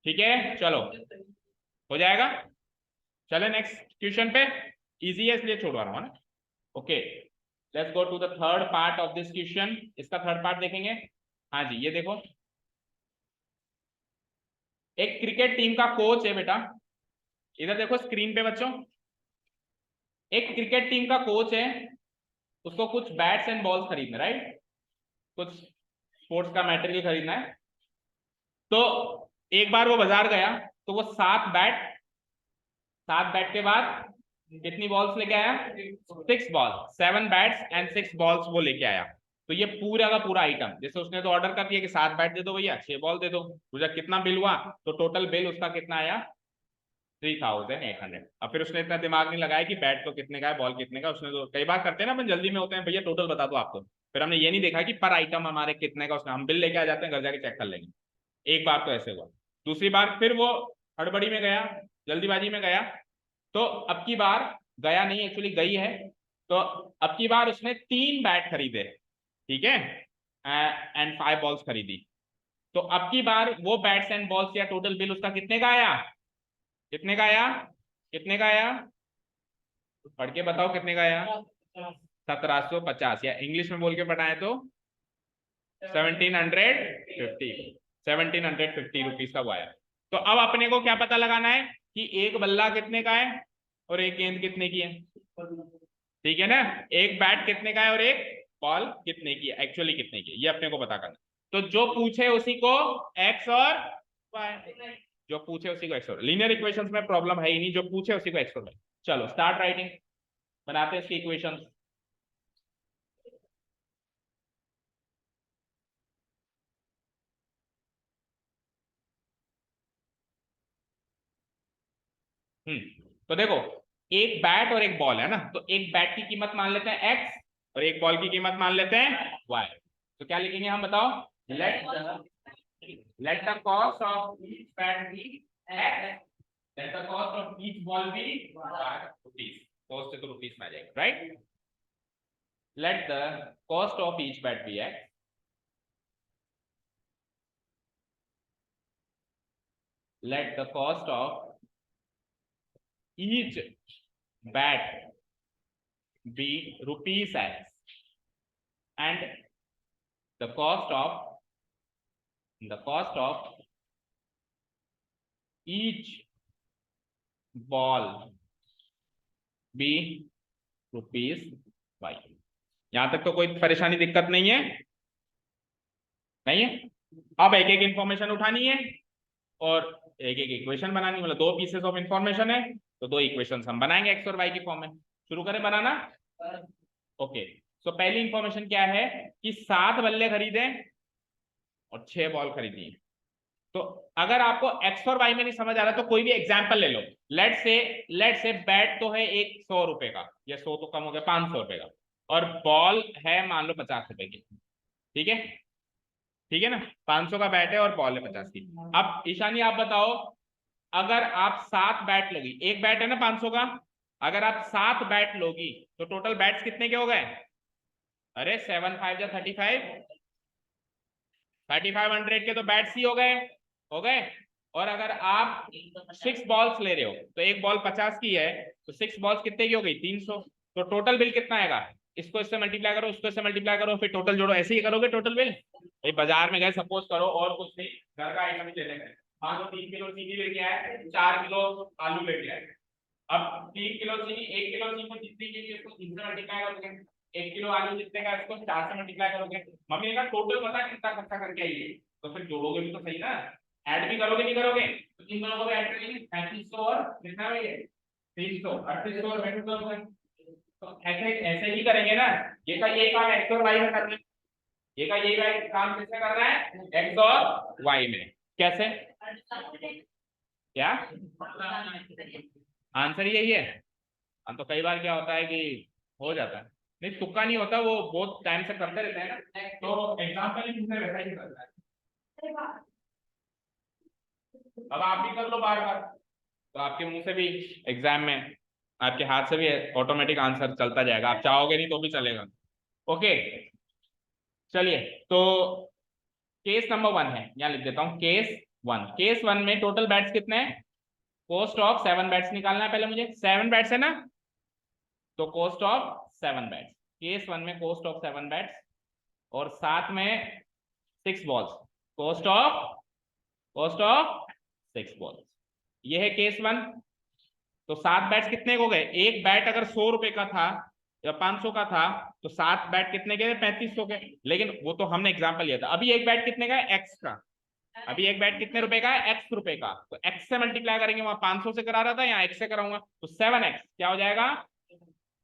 ठीक है। चलो हो जाएगा, चले नेक्स्ट क्वेश्चन पे। इजी है इसलिए छोड़वा रहा हूँ ना। Okay, let's go to the third part of this question. इसका थर्ड पार्ट देखेंगे। हाँ जी, ये देखो, एक क्रिकेट टीम का कोच है बेटा, इधर देखो स्क्रीन पे बच्चों, एक क्रिकेट टीम का कोच है, उसको कुछ बैट्स एंड बॉल्स खरीदना, राइट, कुछ स्पोर्ट्स का मटेरियल खरीदना है। तो एक बार वो बाजार गया, तो वो 7 बैट के बाद कितनी बॉल्स लेके आया? 6 बॉल, 7 बैट्स एंड 6 बॉल्स वो लेके आया। तो ये पूरा का पूरा आइटम, जैसे उसने तो ऑर्डर कर दिया कि 7 बैट दे दो भैया, 6 बॉल दे दो, मुझे कितना बिल हुआ? तो टोटल बिल उसका कितना आया? 3800। अब फिर उसने इतना दिमाग नहीं लगाया कि बैट तो कितने का है, बॉल कितने का। उसने तो कई बार करते हैं ना अपन, जल्दी में होते हैं, भैया टोटल बता दो आपको, फिर हमने ये नहीं देखा कि पर आइटम हमारे कितने का, उसने हम बिल लेके आ जाते हैं, घर जाके चेक कर लेंगे। एक बार तो ऐसे हुआ। दूसरी बार फिर वो हड़बड़ी में गया, जल्दीबाजी में गया, तो अब की बार गया नहीं, एक्चुअली गई है, तो अब की बार उसने 3 बैट खरीदे, ठीक है, एंड 5 बॉल्स खरीदी। तो अब की बार वो बैट्स एंड बॉल्स या टोटल बिल उसका कितने का आया? कितने का आया? कितने का आया? पढ़ के बताओ कितने का आया? 1750, या इंग्लिश में बोल के बताएं तो 1750 रुपीज का वो आया। तो अब अपने को क्या पता लगाना है कि एक बल्ला कितने का है और एक गेंद कितने की है, ठीक है ना, एक बैट कितने का है और एक बॉल कितने की है, एक्चुअली कितने की है, ये अपने को पता करना। तो जो पूछे उसी को एक्स और वाई, जो पूछे उसी को एक्स और, लीनियर इक्वेशंस में प्रॉब्लम है ही नहीं, जो पूछे उसी को एक्स और वाई। चलो स्टार्ट राइटिंग, बनाते हैं इसकी इक्वेशंस। तो देखो, एक बैट और एक बॉल है ना, तो एक बैट की कीमत मान लेते हैं एक्स और एक बॉल की कीमत मान लेते हैं वाई। तो क्या लिखेंगे हम, बताओ? Let the cost of each bat be x, let the cost of each ball be rupees, cost तो रुपीज में आ जाएगा, right. Let the cost of each bat be x, let the cost of each bat be rupees x, and the cost of each ball be rupees y। यहां तक तो कोई परेशानी दिक्कत नहीं है, नहीं है। अब एक एक इंफॉर्मेशन उठानी है और एक एक इक्वेशन बनानी, मतलब 2 पीसेस ऑफ इंफॉर्मेशन है, तो 2 इक्वेशंस हम बनाएंगे एक्स और वाई की फॉर्म में। शुरू करें बनाना। ओके, तो पहली इंफॉर्मेशन क्या है कि 7 बल्ले खरीदे और 6 बॉल खरीदी। तो अगर आपको एक्स और वाई में नहीं समझ आ रहा तो कोई भी एग्जांपल ले लो। लेट से बैट तो है एक 100 रुपए का, या 100 तो कम हो गया, 500 रुपए का, और बॉल है मान लो 50 रुपए की, ठीक है, ठीक है ना, 500 का बैट है और बॉल है 50 की। अब ईशानी आप बताओ, अगर आप 7 बैट लोगी, एक बैट है ना 500 का, अगर आप 7 बैट लोगी तो टोटल बैट्स कितने के हो गए? अरे 7 5 जा 35, 3500 के तो बैट्स ही हो गए। और अगर आप 6 बॉल्स ले रहे हो तो एक बॉल 50 की है, तो 6 बॉल्स कितने की हो गई? 300। तो टोटल बिल कितना आएगा? इसको इससे मल्टीप्लाई करो, उसको इससे मल्टीप्लाई करो, फिर टोटल जोड़ो, ऐसे ही करोगे टोटल बिल। भाई बाजार में गए सपोज करो, और कुछ नहीं, घर का आइटम ही लेने गए, हाँ तो 3 किलो चीनी लेके आए, 4 किलो आलू लेके आए। अब 3 किलो चीनी, 1 किलो चीनी को जितनी चाहिए उसको 3 से मल्टीप्लाई करोगे, 1 किलो आलू जितने का इसको 4 से मल्टीप्लाई करोगे। मम्मी ने कहा टोटल पता कितना खर्चा करके आई है, तो फिर जोड़ोगे भी तो सही ना, ऐड भी करोगे नहीं करोगे, तो इन दोनों को भी ऐड करेंगे, 3500 और कितना है ये 300, 3800 और 3500। तो ऐसे ऐसे ही करेंगे ना, ये काम एक्स और वाई में कर रहे हैं, ये काम किसमें कर रहा है? एक्स और वाई में। कैसे? क्या आंसर यही है? हाँ, तो कई बार क्या होता है कि हो जाता है, नहीं तुक्का नहीं होता, वो बहुत टाइम से करते रहते हैं ना, तो एग्जाम्पल ही मुझसे वैसा ही करता है। अब आप भी कर लो बार बार, तो आपके मुंह से भी एग्जाम में, आपके हाथ से भी ऑटोमेटिक आंसर चलता जाएगा, आप चाहोगे नहीं तो भी चलेगा। ओके, चलिए, तो केस नंबर 1 है, यहाँ लिख देता हूँ केस 1 में टोटल बैट्स कितने हैं? कॉस्ट ऑफ 7 बैट्स निकालना है पहले मुझे, 7 बैट्स है ना, तो कॉस्ट ऑफ 7 बैट्स, केस 1 में कॉस्ट ऑफ 7 बैट्स और साथ में 6 बॉल्स, कॉस्ट ऑफ 6 बॉल्स। ये है केस 1। तो 7 बैट्स कितने हो गए? एक बैट अगर 100 रुपए का था या 500 का था तो 7 बैट कितने के? 3500 के। लेकिन वो तो हमने एग्जांपल लिया था। अभी एक बैट कितने का है? एक्स का। अभी एक बैट कितने रुपए का है? एक्स रुपए का। तो एक्स से मल्टीप्लाई करेंगे, वहां 500 से करा रहा था, यहाँ एक्स से कराऊंगा, तो 7x क्या हो जाएगा?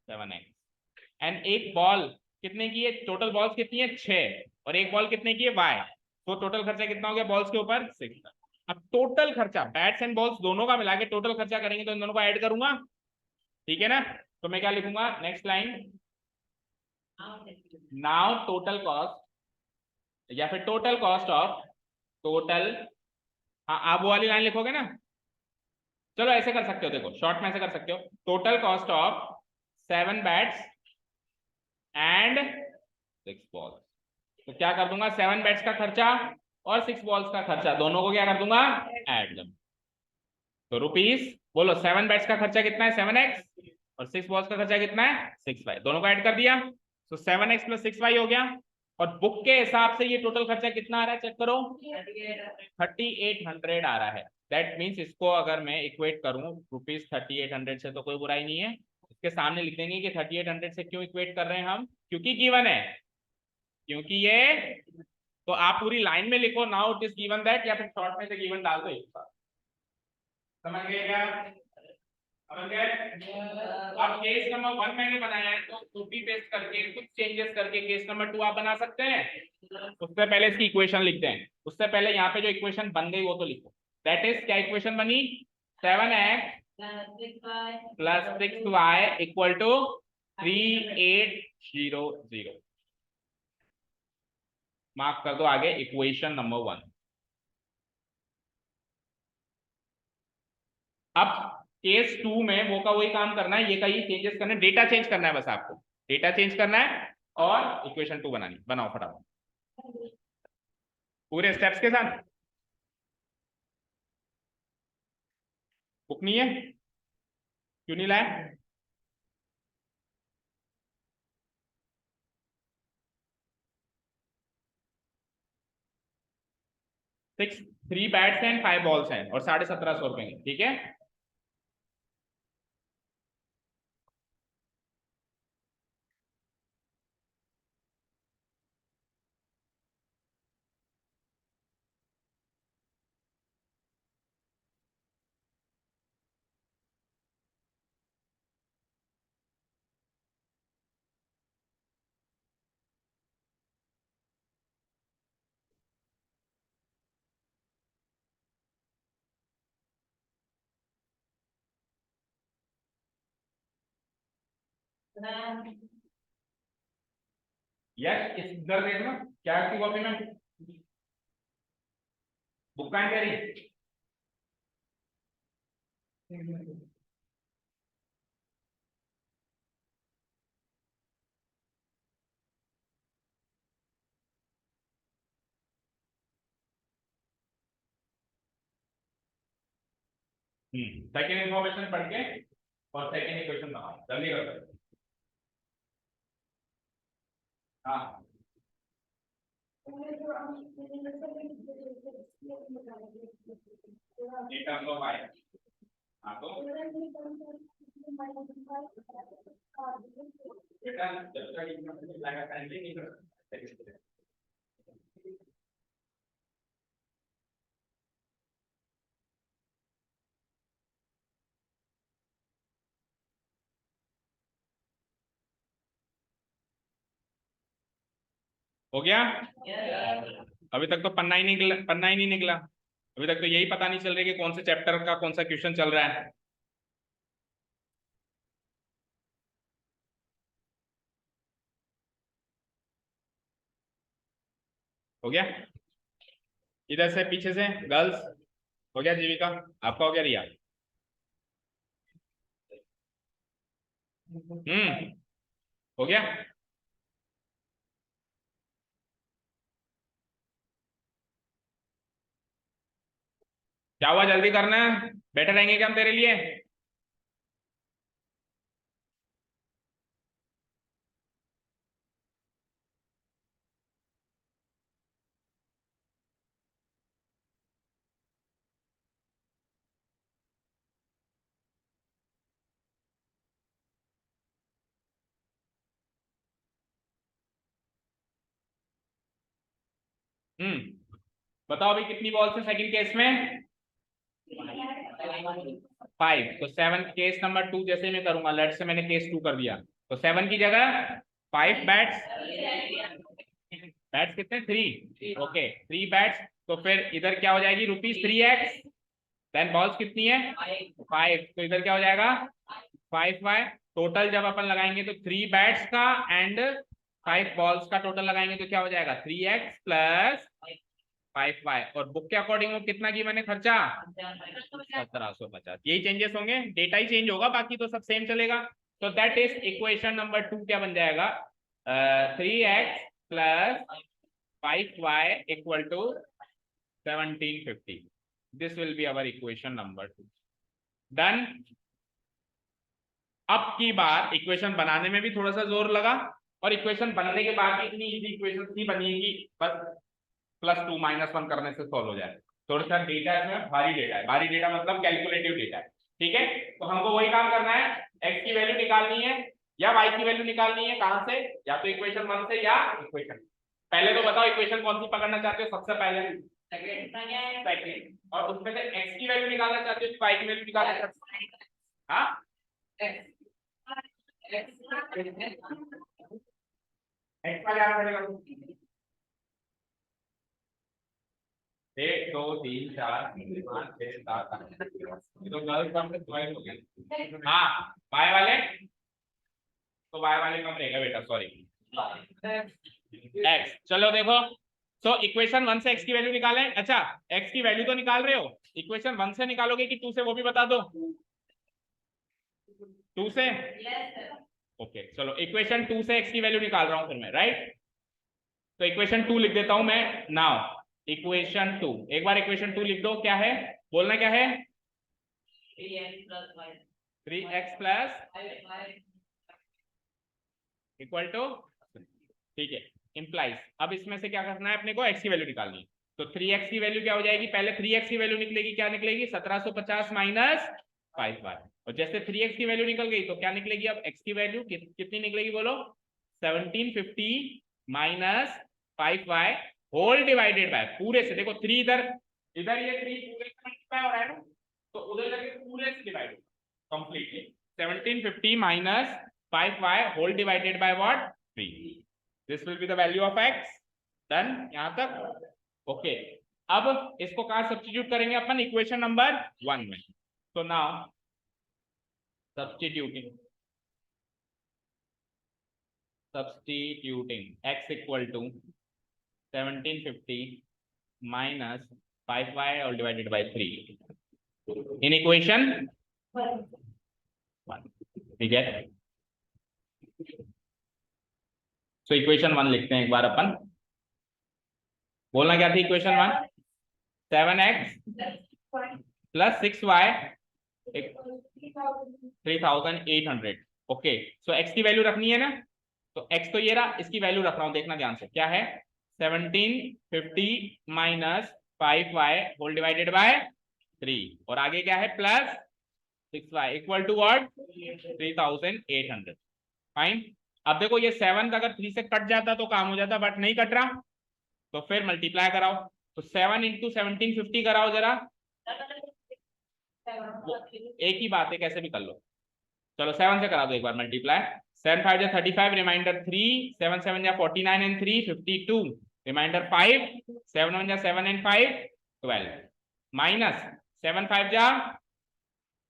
7x। एंड एक बॉल कितने की है? टोटल बॉल्स कितनी है? 6। और एक बॉल कितने की है? y। तो टोटल खर्चा कितना हो गया बॉल्स के ऊपर? 6। अब टोटल खर्चा बैट्स एंड बॉल्स दोनों का मिला के टोटल खर्चा करेंगे तो इन दोनों को ऐड करूंगा, ठीक है ना? तो मैं क्या लिखूंगा next line? Now total cost या फिर टोटल कॉस्ट ऑफ टोटल, हाँ आप वो वाली लाइन लिखोगे ना? चलो ऐसे कर सकते हो, देखो शॉर्ट में ऐसे कर सकते हो, total cost of 7 bats and 6 balls. तो क्या कर दूंगा? 7 बैट्स का खर्चा और 6 बॉल्स का खर्चा दोनों को क्या कर दूंगा? ऐड कर। तो रुपीस बोलो, 7 बैट्स का खर्चा कितना है? 7x। और 6 बॉल्स का खर्चा कितना है? 6y। दोनों को ऐड कर दिया तो 7x प्लस 6y हो गया। और बुक के हिसाब से ये टोटल खर्चा कितना आ रहा है? चेक करो, 3800 आ रहा है। दैट मीन्स इसको अगर मैं इक्वेट करूं रुपीज 3800 से तो कोई बुराई नहीं है। इसके सामने लिख देंगे कि 3800 से क्यों इक्वेट कर रहे हैं हम? क्योंकि गिवन है, क्योंकि ये। तो आप पूरी लाइन में लिखो now it is given that, या फिर शॉर्ट में से गिवन डाल दो एक साथ। समझ गए क्या? समझ गए? अब केस नंबर 1 मैंने बनाया है तो कॉपी पेस्ट करके कुछ चेंजेस करके केस नंबर 2 आप बना सकते हैं। उससे पहले इसकी इक्वेशन लिखते हैं, उससे पहले यहाँ पे जो इक्वेशन बन गई वो तो लिखो। दैट इज क्या इक्वेशन बनी? 7x plus 6y equal to 3800। Mark कर दो आगे इक्वेशन नंबर 1। अब केस 2 में वो का वही काम करना है, ये का ही चेंजेस करना है, डेटा चेंज करना है, बस आपको डेटा चेंज करना है और इक्वेशन 2 बनानी। बनाओ फटाफट पूरे स्टेप्स के साथ। बुक नहीं है? क्यों नहीं लाया? 3 बैट्स हैं 5 बॉल्स हैं और 1750 रुपए, ठीक है। यस इधर देखना क्या है आपकी कॉपी में, बुक कहाँ है तेरी? सेकेंड इन्फॉर्मेशन पढ़ के और सेकेंड इक्वेशन बनाओ, जल्दी करो। हाँ in terms of y, हाँ तो बेटा जब तक इन्फॉर्मेशन लगा टाइम नहीं कर सकते। हो गया? अभी तक तो पन्ना ही नहीं निकला, पन्ना ही नहीं निकला। अभी तक तो यही पता नहीं चल रही कि कौन से चैप्टर का कौन सा क्वेश्चन चल रहा है। हो गया? इधर से पीछे से गर्ल्स। हो गया जीविका? आपका हो गया रिया? हो गया? क्या हुआ? जल्दी करना है, बैठे रहेंगे क्या हम तेरे लिए? बताओ अभी कितनी बॉल्स है सेकंड केस में? 5। तो 7 केस नंबर 2 जैसे मैं करूंगा, लेट से मैंने केस 2 कर दिया, तो 7 की जगह 5 बैट्स। बैट्स कितने? 3। Okay 3 bats. तो फिर इधर क्या हो जाएगी? ₹3x। देन बॉल्स कितनी है? 5। तो इधर क्या हो जाएगा? 5y। टोटल जब अपन लगाएंगे तो 3 बैट्स का एंड 5 बॉल्स का टोटल लगाएंगे तो क्या हो जाएगा? 3x plus 5y। और बुक के अकॉर्डिंग वो कितना की मैंने खर्चा? 1750। यही चेंजेस होंगे, डेटा ही चेंज होगा, बाकी तो सब सेम चलेगा। तो दैट इज इक्वेशन नंबर 2 क्या बन जाएगा? 3x plus 5y equal to 1750। This will be our equation number 2। Done. अब की बार इक्वेशन बनाने में भी थोड़ा सा जोर लगा, और इक्वेशन बनने के बाद भी इतनी इजी इक्वेशन नहीं बनी कि बस +2 -1 करने से सॉल्व हो जाए। थोड़ा सा डेटा इसमें भारी डेटा है। भारी डेटा मतलब कैलकुलेटिव डेटा है। ठीक है, तो हमको वही काम करना है, x की वैल्यू निकालनी है या y की वैल्यू निकालनी है। कहां से? या तो इक्वेशन 1 से या इक्वेशन। पहले तो बताओ इक्वेशन कौन सी पकड़ना चाहते हो सबसे पहले? सेकंड। और उसमें से x की वैल्यू निकालना चाहते हो, y की वैल्यू निकालना चाहते हो? हाँ, x का क्या पड़ेगा? 1 2 3 4 5 6 7 8। तो गर्ल्स का हमने 12 हो गया। हाँ, y वाले, तो y वाले कम रहेगा बेटा, सॉरी। x, चलो देखो। सो इक्वेशन 1 से x की वैल्यू निकालें। अच्छा, x की वैल्यू तो निकाल रहे हो, इक्वेशन 1 से निकालोगे कि 2 से, वो भी बता दो। 2 से? ओके चलो, इक्वेशन 2 से x की वैल्यू निकाल रहा हूं फिर मैं, राइट? तो इक्वेशन 2 लिख देता हूं मैं नाउ। इक्वेशन 2, एक बार इक्वेशन 2 लिख दो। क्या है बोलना? क्या है? 3x प्लस इक्वल टू, ठीक है, इंप्लाइज। अब इसमें से क्या करना है अपने को? x की वैल्यू निकालनी है। तो 3x की वैल्यू क्या हो जाएगी? पहले 3x की वैल्यू निकलेगी, क्या निकलेगी? 1750 माइनस 5y। और जैसे 3x की वैल्यू निकल गई तो क्या निकलेगी? अब x की वैल्यू कितनी निकलेगी बोलो? 1750 minus 5y whole divided bye, पूरे से देखो 3 इधर, इधर ये 3 पूरे से मल्टीप्लाई हो रहा है ना, तो उधर जाके पूरे से divide completely. 1750 minus 5y whole divided by what? 3। This will be the value of x। Done यहां तक? ओके। अब इसको कहां सब्स्टिट्यूट करेंगे अपन? इक्वेशन नंबर 1 में। तो now substituting x equal to 1750 minus 5y all divided by 3 in equation 1। ठीक है, सो इक्वेशन 1 लिखते हैं एक बार अपन। बोलना क्या थी equation 1? 7x plus 6y 3800। Okay, so x की वैल्यू रखनी है ना, तो x तो ये रहा, इसकी वैल्यू रख रहा हूं, देखना ध्यान से। क्या है? 1750 minus 5y whole divided by 3, और आगे क्या है? Plus 6y equal to what? 3800। Fine. अब देखो ये 7 अगर 3 से कट जाता तो काम हो जाता, बट नहीं कट रहा, तो फिर मल्टीप्लाई कराओ। तो 7 इंटू 1750 कराओ जरा, एक ही बात है, कैसे भी कर लो। चलो 7 से करा दो एक बार मल्टीप्लाई। 7 5 जा 35, रिमाइंडर 3, 7 7 जा 49 एंड 3 52, रिमाइंडर 5, 7 1 जा 7 एंड 5 12, माइनस 7 5 जा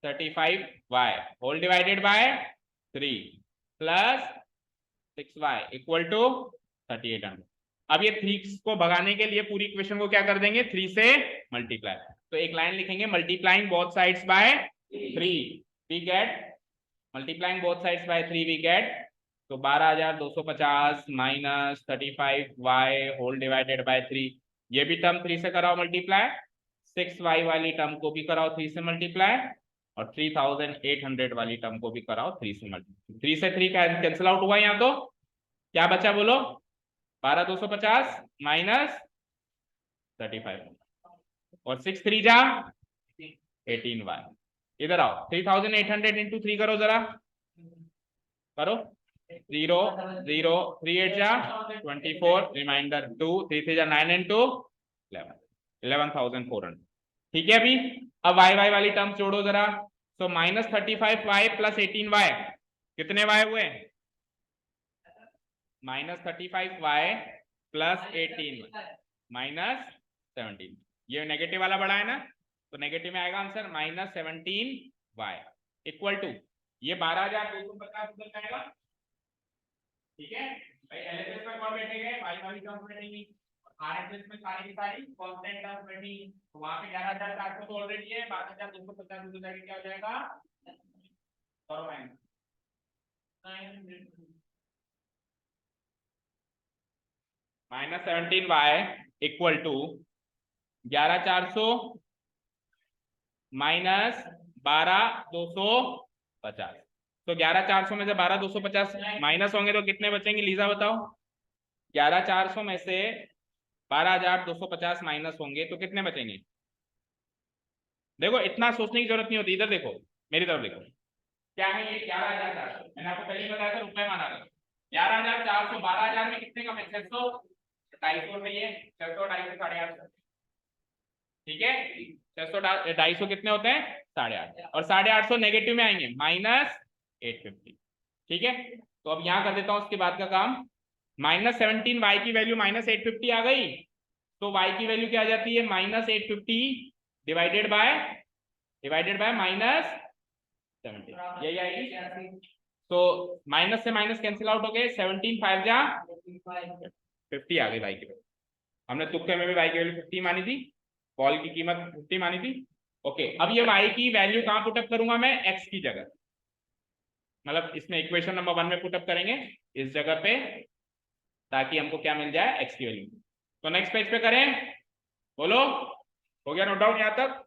35y whole divided by 3 plus 6y equal to 3800। अब ये 3 को भगाने के लिए पूरी इक्वेशन को क्या कर देंगे? 3 से मल्टीप्लाई। तो एक लाइन लिखेंगे, multiplying both sides by 3 we get, multiplying both sides by 3 we get, तो 12250 minus 35y whole divided by 3। ये भी टर्म 3 से कराओ मल्टीप्लाई, 6y वाली टर्म को भी कराओ 3 से मल्टीप्लाई, और 3800 वाली टर्म को भी कराओ 3 से मल्टीप्लाई। 3 से 3 कैंसिल आउट हुआ यहाँ, तो क्या बचा बोलो? 12250 माइनस 35, और 6 3 जा 18y। इधर आओ, 3800 इंटू 3 करो जरा, करो। 0 0 3 8 जा 24 रिमाइंडर 2 3 3 जा 9 and 2 11 11,400। ठीक है अभी अब वाई वाई वाली टर्म्स जोड़ो जरा। सो -35y प्लस 18y कितने y हुए? -35y plus 18 -17। ये नेगेटिव वाला बड़ा है ना, तो नेगेटिव में आएगा आंसर -17y इक्वल टू ये 12,250 उधर जाएगा। ठीक है भाई, एलएचएस में कौन बैठेंगे? वाई वाली टर्म्स बैठेंगी, आरएचएस में सारी की सारी कांस्टेंट टर्म्स बैठेंगी। तो वहां पे 11,400 तो ऑलरेडी है, 12,250 उधर जाके क्या हो जाएगा? और -17y इक्वल टू 11,400 माइनस 12,250। तो 11,400 में से 12,250 माइनस होंगे तो कितने बचेंगे लीजा बताओ? 11,400 में से 12,250 माइनस होंगे तो कितने बचेंगे? देखो इतना सोचने की जरूरत नहीं होती, इधर देखो मेरी तरफ देखो क्या है ये 11,400। मैंने आपको पहले बताया था रुपए माना था। 11,400 12,000 में कितने कम है? 600 250 रुपये 600 250 850। ठीक है 600 250 कितने होते हैं? 850 और 850 नेगेटिव में आएंगे -850। ठीक है तो अब यहां कर देता हूं उसके बाद का काम। -17 y की वैल्यू -850 आ गई, तो y की वैल्यू क्या आ जाती है? -850 डिवाइडेड बाय -17 यही आएगी। तो माइनस से माइनस कैंसिल आउट हो गए, 17 5 जा 50 आ गई y की वैल्यू। हमने तुक्के में भी y की वैल्यू 50 मानी थी, बॉल की कीमत 50 मानी थी। ओके अब ये y की वैल्यू कहां पुटअप करूंगा मैं? x की जगह, मतलब इसमें इक्वेशन नंबर 1 में पुटअप करेंगे इस जगह पे, ताकि हमको क्या मिल जाए? x की वैल्यू। तो नेक्स्ट पेज पे करें, बोलो हो गया नोट डाउन? यहां तक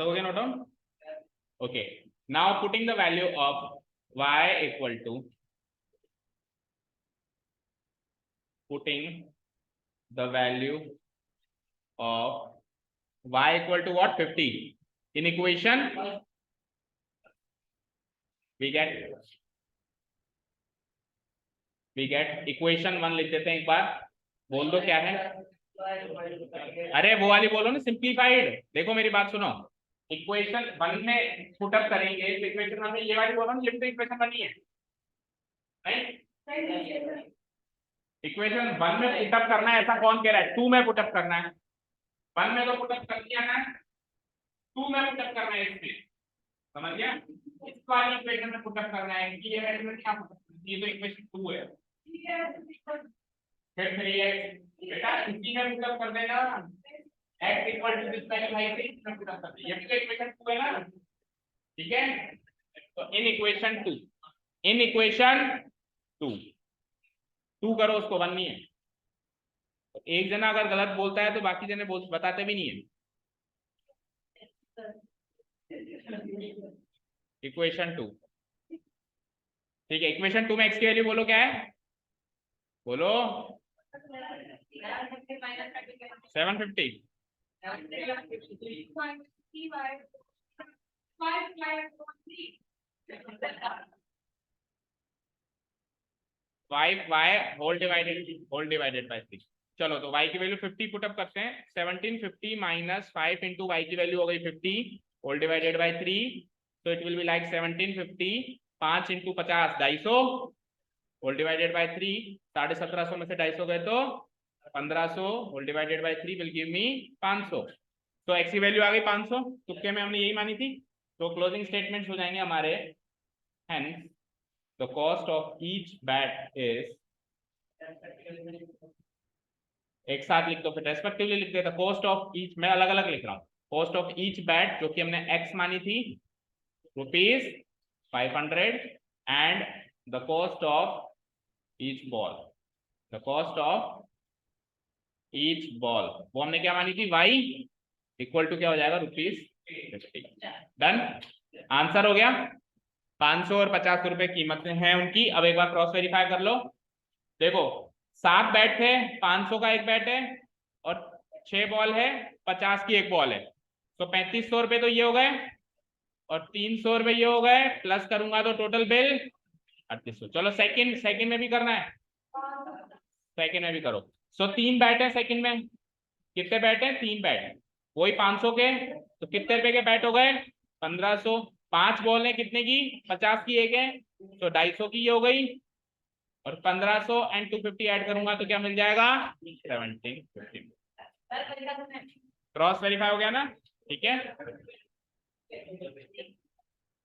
हो गया note down? Okay now putting the value of y equal to putting the value of y equal to what? 50 in equation we get equation 1 लिख देते हैं एक बार, बोल दो क्या है? अरे वो वाली बोलो ना, सिंप्लीफाइड। देखो मेरी बात सुनो, इक्वेशन 1 में पुटअप करेंगे तो इक्वेशन 1 में ये वाली बोलो ना, ये भी तो इक्वेशन बनी है नहीं? इक्वेशन 1 में पुटअप करना है ऐसा कौन कह रहा है? 2 में पुटअप करना है। 1 में तो पुटअप कर दिया ना, 2 में पुटअप करना है इसमें, समझ गया? इस वाली इक्वेशन में पुटअप करना है कि ये वैल्यू क्या पुटअप, ये तो इक्वेशन 2 है। फिर 3x बेटा इसी में पुटअप कर देना, x equal to this value भाई से इसमें पुटअप कर दे, ये भी तो इक्वेशन 2 है ना। ठीक है तो इन इक्वेशन 2 करो उसको, 1 नहीं है। तो एक जना अगर गलत बोलता है तो बाकी जने बताते भी नहीं है। इक्वेशन 2 ठीक है, इक्वेशन 2 में x की वैल्यू बोलो क्या है? बोलो 750। 5y whole divided by 3। चलो तो y की वैल्यू 50 पुटअप करते हैं। 1750 माइनस 5 इंटू y की वैल्यू हो गई 50 होल डिवाइडेड बाय 3, तो it will be like 1750 5 into 50 250 whole divided by 3, 1750 में से 250 गए तो 1500 whole divided by 3 will give me 500। तो x की वैल्यू आ गई 500, तुक्के में हमने यही मानी थी। तो क्लोजिंग स्टेटमेंट्स हो जाएंगे हमारे, hence the cost of each bat is, एक साथ लिख दो फिर रेस्पेक्टिवली लिख देता, कॉस्ट ऑफ ईच, मैं अलग अलग लिख रहा हूँ। कॉस्ट ऑफ ईच बैट जो कि हमने x मानी थी ₹500 and the cost of each ball, the cost of each ball वो हमने क्या मानी थी? y इक्वल टू क्या हो जाएगा? ₹50। डन, आंसर हो गया। 500 और 50 रुपए कीमत है उनकी। अब एक बार क्रॉस वेरीफाई कर लो, देखो 7 बैट थे, 500 का एक बैट है और 6 बॉल है, 50 की एक बॉल है, तो 3500 रुपए तो ये हो गए। और 300 रुपये ये हो गए, प्लस करूंगा तो टोटल बिल 3800। चलो सेकंड सेकंड में भी करना है, सेकंड में भी करो। सो 3 बैट है सेकंड में, कितने बैट है? 3 बैट, वही 500 के, तो कितने रुपए के बैट हो गए? 1500। 5 बॉल है कितने की? 50 की एक है, तो 250 की ये हो गई, और 1500 एंड 250 ऐड करूंगा तो क्या मिल जाएगा? 1750। क्रॉस वेरीफाई हो गया ना? ठीक है,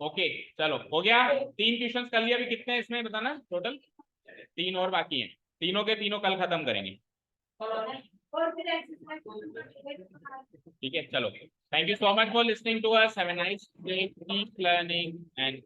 ओके चलो हो गया। 3 क्वेश्चंस कर लिया, अभी कितने इसमें बताना टोटल? 3 और बाकी हैं, तीनों के तीनों कल खत्म करेंगे। ठीक है चलो, thank you so much for listening to us, have a nice day, keep learning and